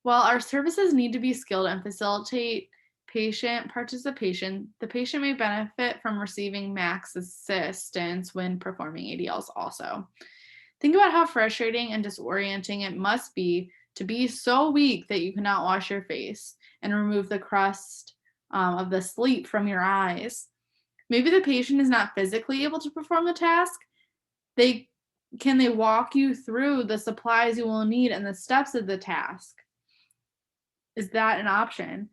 While our services need to be skilled and facilitate patient participation, the patient may benefit from receiving max assistance when performing ADLs also. Think about how frustrating and disorienting it must be to be so weak that you cannot wash your face and remove the crust of the sleep from your eyes. Maybe the patient is not physically able to perform the task. They walk you through the supplies you will need and the steps of the task? Is that an option?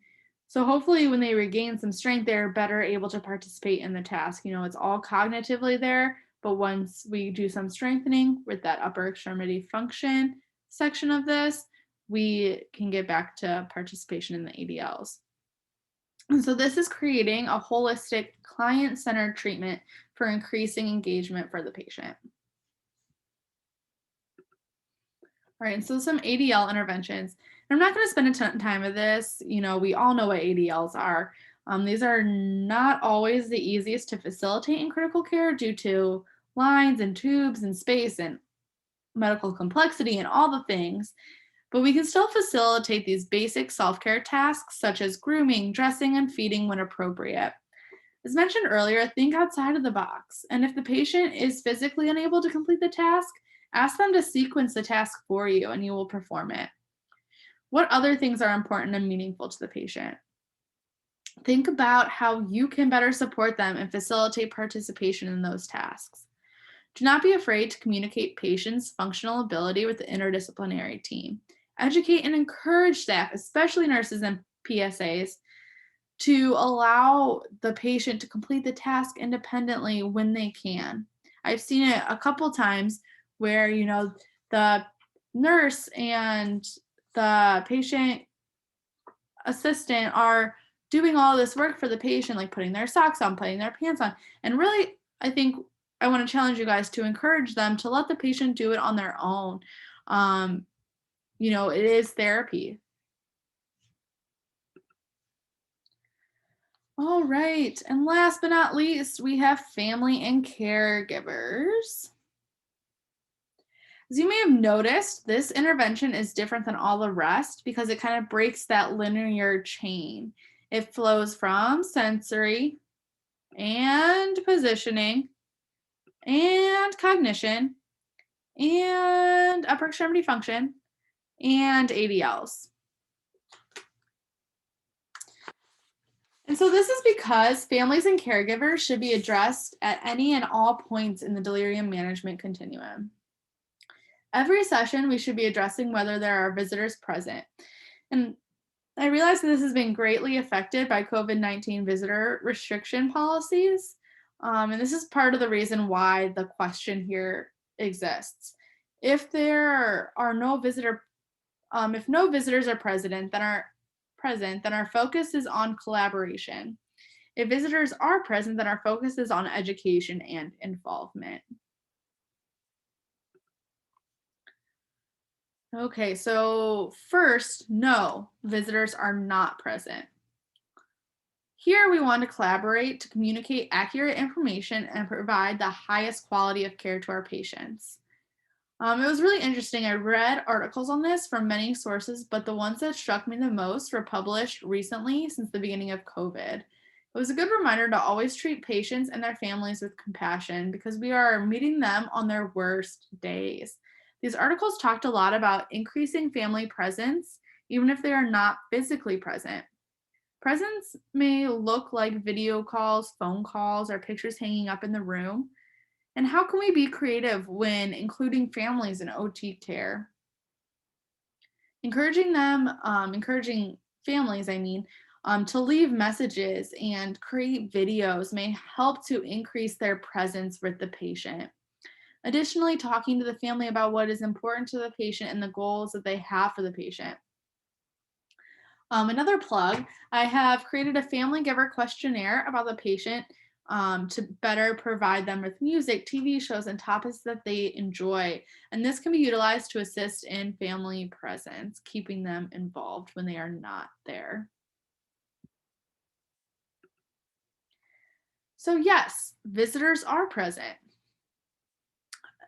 So hopefully when they regain some strength, they're better able to participate in the task. It's all cognitively there, but once we do some strengthening with that upper extremity function section of this, we can get back to participation in the ADLs. And so this is creating a holistic client-centered treatment for increasing engagement for the patient. All right, and so some ADL interventions. I'm not going to spend a ton of time with this. We all know what ADLs are. These are not always the easiest to facilitate in critical care due to lines and tubes and space and medical complexity and all the things. But we can still facilitate these basic self-care tasks such as grooming, dressing, and feeding when appropriate. As mentioned earlier, think outside of the box. And if the patient is physically unable to complete the task, ask them to sequence the task for you and you will perform it. What other things are important and meaningful to the patient? Think about how you can better support them and facilitate participation in those tasks. Do not be afraid to communicate patients' functional ability with the interdisciplinary team. Educate and encourage staff, especially nurses and PSAs, to allow the patient to complete the task independently when they can. I've seen it a couple times where, the nurse and the patient assistant are doing all this work for the patient, like putting their socks on, putting their pants on. And really, I think I want to challenge you guys to encourage them to let the patient do it on their own. It is therapy. All right. And last but not least, we have family and caregivers. As you may have noticed, this intervention is different than all the rest because it kind of breaks that linear chain. It flows from sensory and positioning and cognition and upper extremity function and ADLs. And so this is because families and caregivers should be addressed at any and all points in the delirium management continuum. Every session, we should be addressing whether there are visitors present. And I realize that this has been greatly affected by COVID-19 visitor restriction policies. And this is part of the reason why the question here exists. If there are no if no visitors are present, then our focus is on collaboration. If visitors are present, then our focus is on education and involvement. Okay, so first, no, visitors are not present. Here we want to collaborate to communicate accurate information and provide the highest quality of care to our patients. It was really interesting. I read articles on this from many sources, but the ones that struck me the most were published recently since the beginning of COVID. It was a good reminder to always treat patients and their families with compassion because we are meeting them on their worst days. These articles talked a lot about increasing family presence, even if they are not physically present. Presence may look like video calls, phone calls, or pictures hanging up in the room. And how can we be creative when including families in OT care? Encouraging families, to leave messages and create videos may help to increase their presence with the patient. Additionally, talking to the family about what is important to the patient and the goals that they have for the patient. Another plug, I have created a family giver questionnaire about the patient to better provide them with music, TV shows, and topics that they enjoy. And this can be utilized to assist in family presence, keeping them involved when they are not there. So, yes, visitors are present.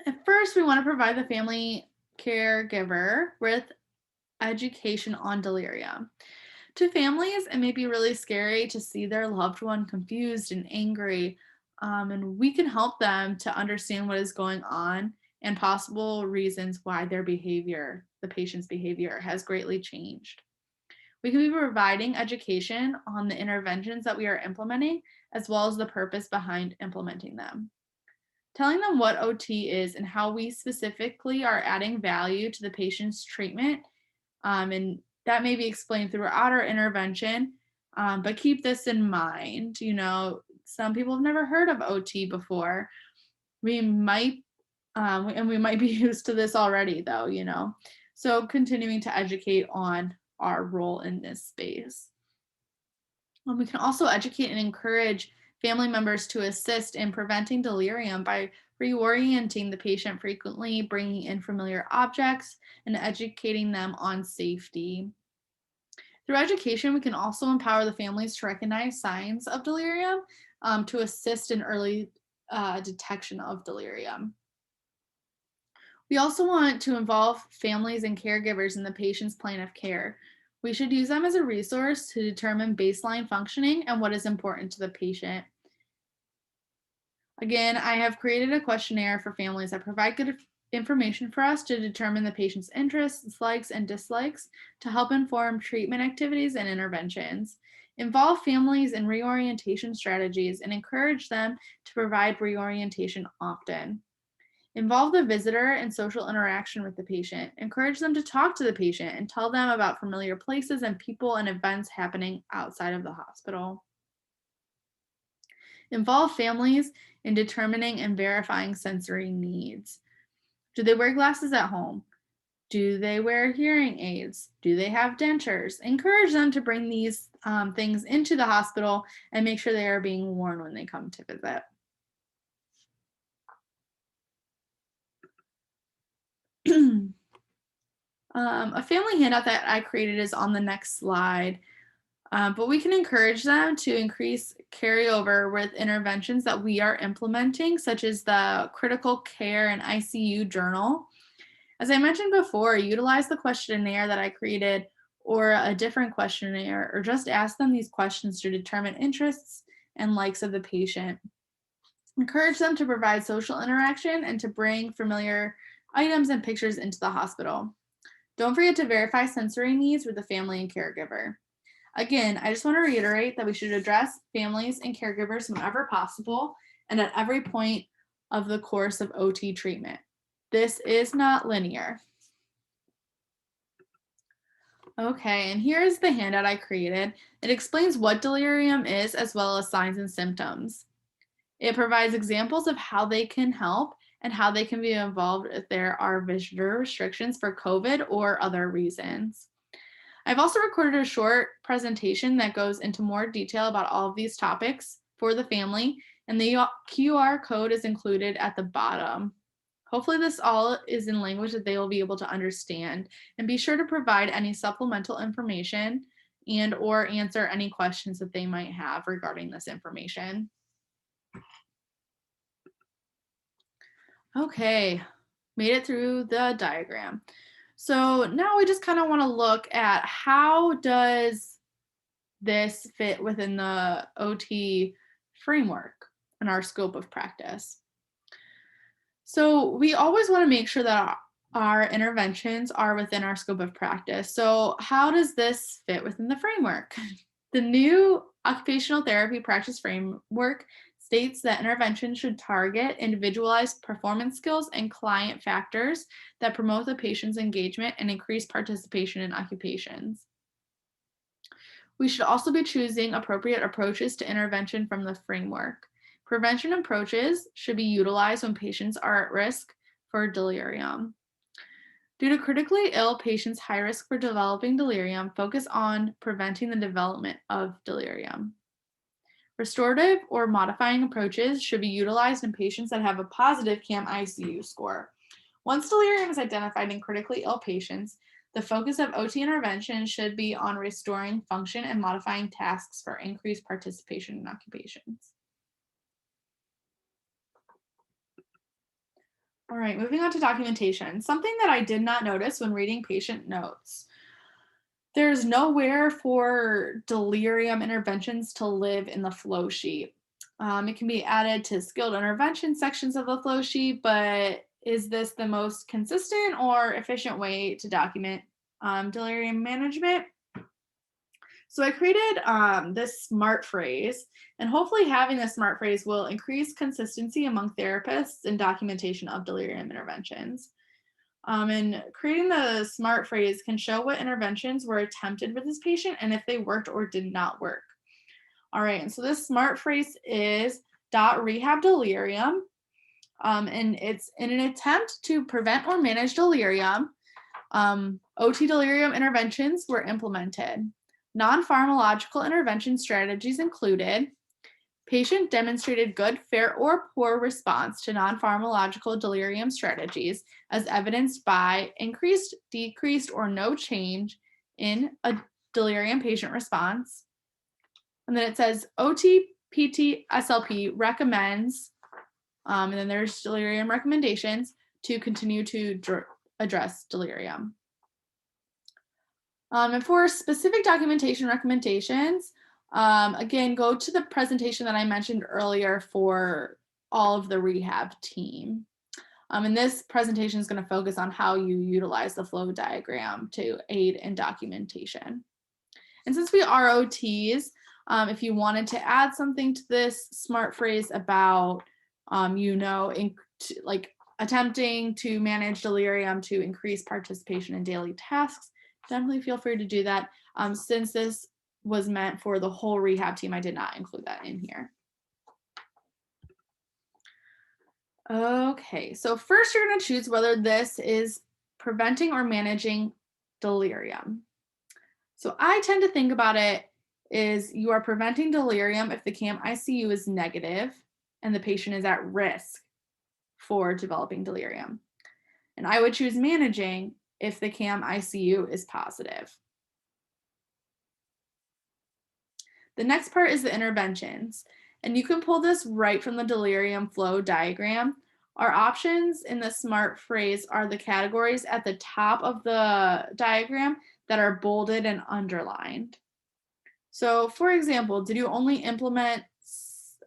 At first, we want to provide the family caregiver with education on delirium. To families, it may be really scary to see their loved one confused and angry, and we can help them to understand what is going on and possible reasons why the patient's behavior, has greatly changed. We can be providing education on the interventions that we are implementing, as well as the purpose behind implementing them. Telling them what OT is and how we specifically are adding value to the patient's treatment, and that may be explained throughout our intervention. But keep this in mind, some people have never heard of OT before. We might, and we might be used to this already, though. So continuing to educate on our role in this space. We can also educate and encourage family members to assist in preventing delirium by reorienting the patient frequently, bringing in familiar objects, and educating them on safety. Through education, we can also empower the families to recognize signs of delirium to assist in early detection of delirium. We also want to involve families and caregivers in the patient's plan of care. We should use them as a resource to determine baseline functioning and what is important to the patient. Again, I have created a questionnaire for families that provide good information for us to determine the patient's interests, likes, and dislikes to help inform treatment activities and interventions. Involve families in reorientation strategies and encourage them to provide reorientation often. Involve the visitor in social interaction with the patient. Encourage them to talk to the patient and tell them about familiar places and people and events happening outside of the hospital. Involve families in determining and verifying sensory needs. Do they wear glasses at home? Do they wear hearing aids? Do they have dentures? Encourage them to bring these things into the hospital and make sure they are being worn when they come to visit. A family handout that I created is on the next slide, but we can encourage them to increase carryover with interventions that we are implementing, such as the critical care and ICU journal. As I mentioned before, utilize the questionnaire that I created or a different questionnaire, or just ask them these questions to determine interests and likes of the patient. Encourage them to provide social interaction and to bring familiar items and pictures into the hospital. Don't forget to verify sensory needs with the family and caregiver. Again, I just want to reiterate that we should address families and caregivers whenever possible and at every point of the course of OT treatment. This is not linear. Okay, and here's the handout I created. It explains what delirium is as well as signs and symptoms. It provides examples of how they can help and how they can be involved if there are visitor restrictions for COVID or other reasons. I've also recorded a short presentation that goes into more detail about all of these topics for the family, and the QR code is included at the bottom. Hopefully this all is in language that they will be able to understand, and be sure to provide any supplemental information and or answer any questions that they might have regarding this information. Okay, made it through the diagram. So now we just kind of want to look at how does this fit within the OT framework and our scope of practice? So we always want to make sure that our interventions are within our scope of practice. So how does this fit within the framework? The new occupational therapy practice framework states that intervention should target individualized performance skills and client factors that promote the patient's engagement and increase participation in occupations. We should also be choosing appropriate approaches to intervention from the framework. Prevention approaches should be utilized when patients are at risk for delirium. Due to critically ill patients' high risk for developing delirium, focus on preventing the development of delirium. Restorative or modifying approaches should be utilized in patients that have a positive CAM-ICU score. Once delirium is identified in critically ill patients, the focus of OT intervention should be on restoring function and modifying tasks for increased participation in occupations. All right, moving on to documentation. Something that I did not notice when reading patient notes. There's nowhere for delirium interventions to live in the flow sheet. It can be added to skilled intervention sections of the flow sheet, but is this the most consistent or efficient way to document delirium management? So I created this SMART phrase, and hopefully having this SMART phrase will increase consistency among therapists in documentation of delirium interventions. And creating the SMART phrase can show what interventions were attempted with this patient and if they worked or did not work. All right, and so this SMART phrase is .rehab delirium, and it's in an attempt to prevent or manage delirium. OT delirium interventions were implemented. Non-pharmacological intervention strategies included patient demonstrated good, fair, or poor response to non-pharmacological delirium strategies as evidenced by increased, decreased, or no change in a delirium patient response. And then it says OT, PT, SLP recommends, and then there's delirium recommendations to continue to address delirium. And for specific documentation recommendations, again, go to the presentation that I mentioned earlier for all of the rehab team. And this presentation is going to focus on how you utilize the flow diagram to aid in documentation. And since we are OTs, if you wanted to add something to this SMART phrase about, like attempting to manage delirium to increase participation in daily tasks, definitely feel free to do that. Since this was meant for the whole rehab team, I did not include that in here. Okay, so first you're going to choose whether this is preventing or managing delirium. So I tend to think about it is you are preventing delirium if the CAM-ICU is negative and the patient is at risk for developing delirium. And I would choose managing if the CAM-ICU is positive. The next part is the interventions, and you can pull this right from the delirium flow diagram. Our options in the SMART phrase are the categories at the top of the diagram that are bolded and underlined. So for example, did you only implement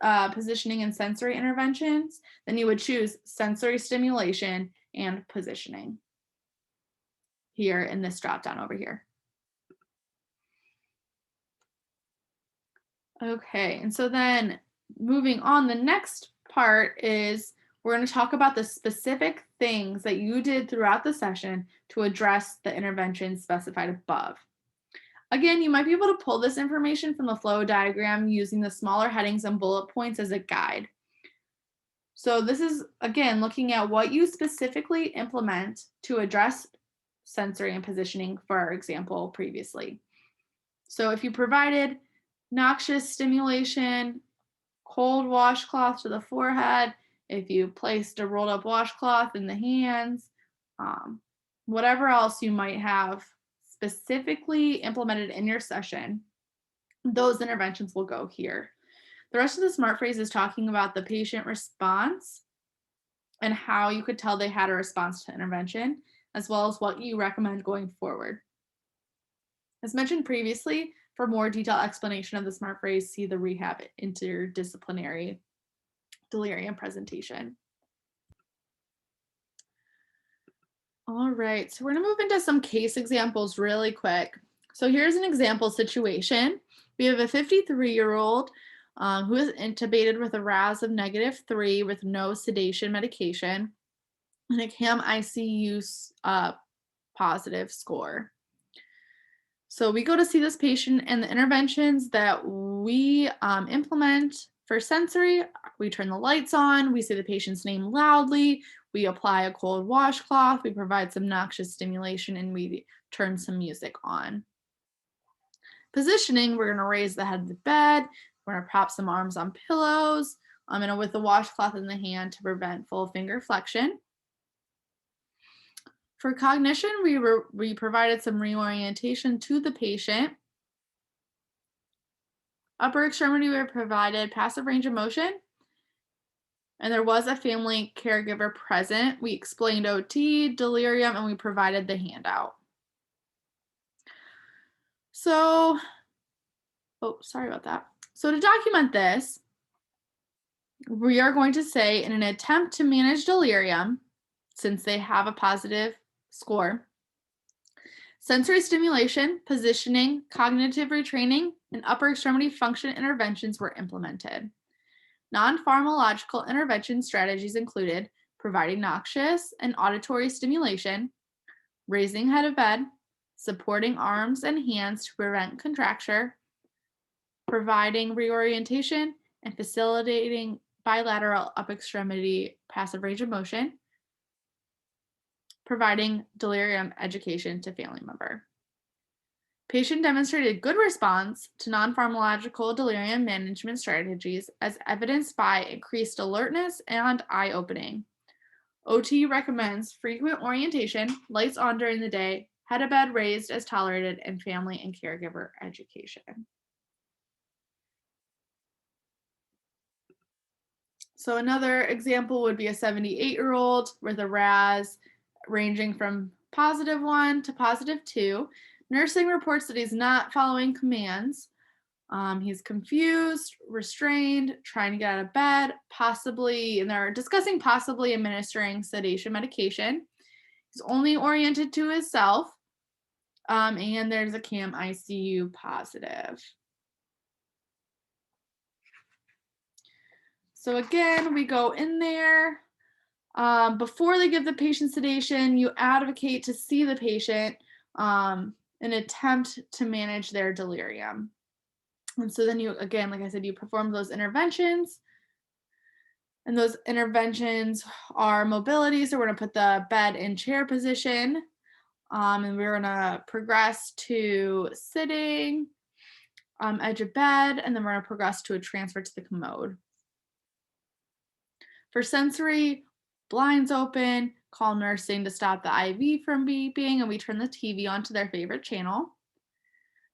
positioning and sensory interventions? Then you would choose sensory stimulation and positioning here in this drop down over here. Okay, and so then moving on, the next part is we're going to talk about the specific things that you did throughout the session to address the interventions specified above. Again, you might be able to pull this information from the flow diagram using the smaller headings and bullet points as a guide. So this is, again, looking at what you specifically implement to address sensory and positioning, for our example previously. So if you provided noxious stimulation, cold washcloth to the forehead, if you placed a rolled up washcloth in the hands, whatever else you might have specifically implemented in your session, those interventions will go here. The rest of the SMART phrase is talking about the patient response and how you could tell they had a response to intervention, as well as what you recommend going forward. As mentioned previously, For more detailed explanation of the SMART phrase, see the rehab interdisciplinary delirium presentation. All right, so we're gonna move into some case examples really quick. So here's an example situation. We have a 53-year-old who is intubated with a RAS of -3 with no sedation medication and a CAM ICU positive score. So we go to see this patient, and the interventions that we implement for sensory, we turn the lights on, we say the patient's name loudly, we apply a cold washcloth, we provide some noxious stimulation, and we turn some music on. Positioning, we're going to raise the head of the bed, we're going to prop some arms on pillows, and with the washcloth in the hand to prevent full finger flexion. For cognition, we provided some reorientation to the patient. Upper extremity, we provided passive range of motion. And there was a family caregiver present. We explained OT, delirium, and we provided the handout. So, sorry about that. So to document this, we are going to say, in an attempt to manage delirium, since they have a positive score, sensory stimulation, positioning, cognitive retraining, and upper extremity function interventions were implemented. Non-pharmacological intervention strategies included providing noxious and auditory stimulation, raising head of bed, supporting arms and hands to prevent contracture, providing reorientation, and facilitating bilateral upper extremity passive range of motion, providing delirium education to family member. Patient demonstrated good response to non-pharmacological delirium management strategies as evidenced by increased alertness and eye opening. OT recommends frequent orientation, lights on during the day, head of bed raised as tolerated, and family and caregiver education. So another example would be a 78-year-old with a RAS ranging from +1 to +2. Nursing reports that he's not following commands. He's confused, restrained, trying to get out of bed, possibly, and they're discussing possibly administering sedation medication. He's only oriented to himself, and there's a CAM ICU positive. So again, we go in there. Before they give the patient sedation, you advocate to see the patient and attempt to manage their delirium. And so then you, again, like I said, you perform those interventions. And those interventions are mobility. So we're going to put the bed in chair position. And we're going to progress to sitting, edge of bed, and then we're going to progress to a transfer to the commode. For sensory, blinds open, call nursing to stop the IV from beeping, and we turn the TV on to their favorite channel.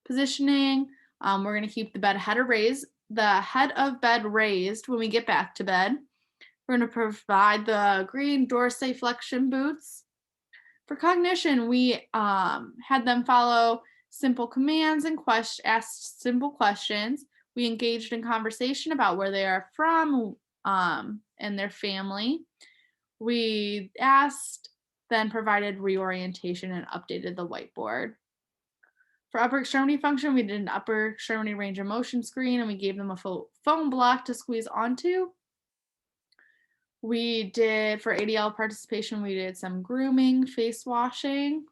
Positioning, we're going to keep the head of bed raised when we get back to bed. We're going to provide the green dorsiflexion boots. For cognition, we had them follow simple commands and asked simple questions. We engaged in conversation about where they are from and their family. We asked, then provided reorientation and updated the whiteboard. For upper extremity function, we did an upper extremity range of motion screen, and we gave them a foam block to squeeze onto. We did, for ADL participation, we did some grooming, face washing,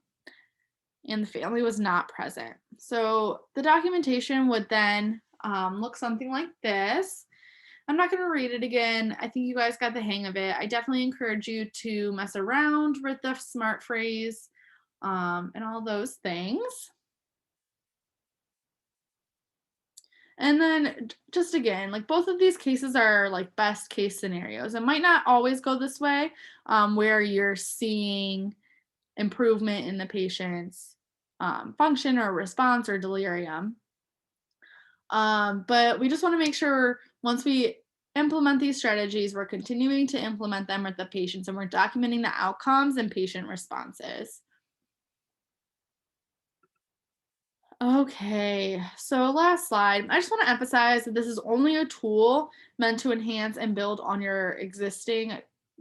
and the family was not present. So the documentation would then look something like this. I'm not going to read it again. I think you guys got the hang of it. I definitely encourage you to mess around with the SMART phrase and all those things. And then just again, like both of these cases are like best case scenarios. It might not always go this way where you're seeing improvement in the patient's function or response or delirium. But we just want to make sure once we implement these strategies, we're continuing to implement them with the patients and we're documenting the outcomes and patient responses. Okay, so last slide. I just want to emphasize that this is only a tool meant to enhance and build on your existing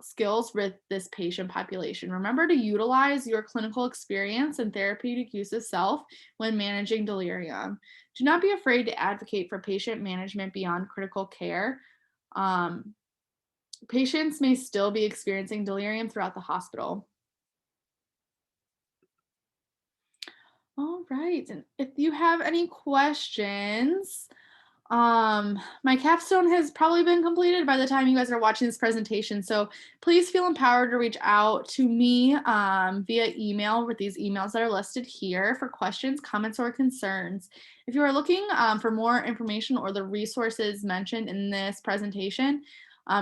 skills with this patient population. Remember to utilize your clinical experience and therapeutic use of self when managing delirium. Do not be afraid to advocate for patient management beyond critical care. Um, Patients may still be experiencing delirium throughout the hospital. All right. And if you have any questions, my capstone has probably been completed by the time you guys are watching this presentation. So please feel empowered to reach out to me via email with these emails that are listed here for questions, comments, or concerns. If you are looking for more information or the resources mentioned in this presentation,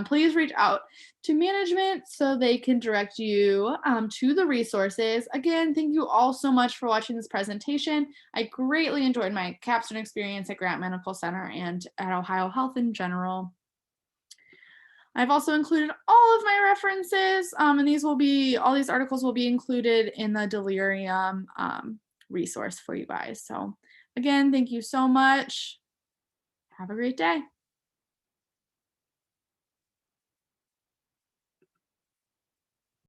please reach out to management so they can direct you to the resources. Again, thank you all so much for watching this presentation. I greatly enjoyed my capstone experience at Grant Medical Center and at Ohio Health in general. I've also included all of my references, and all these articles will be included in the Delirium resource for you guys. So again, thank you so much. Have a great day.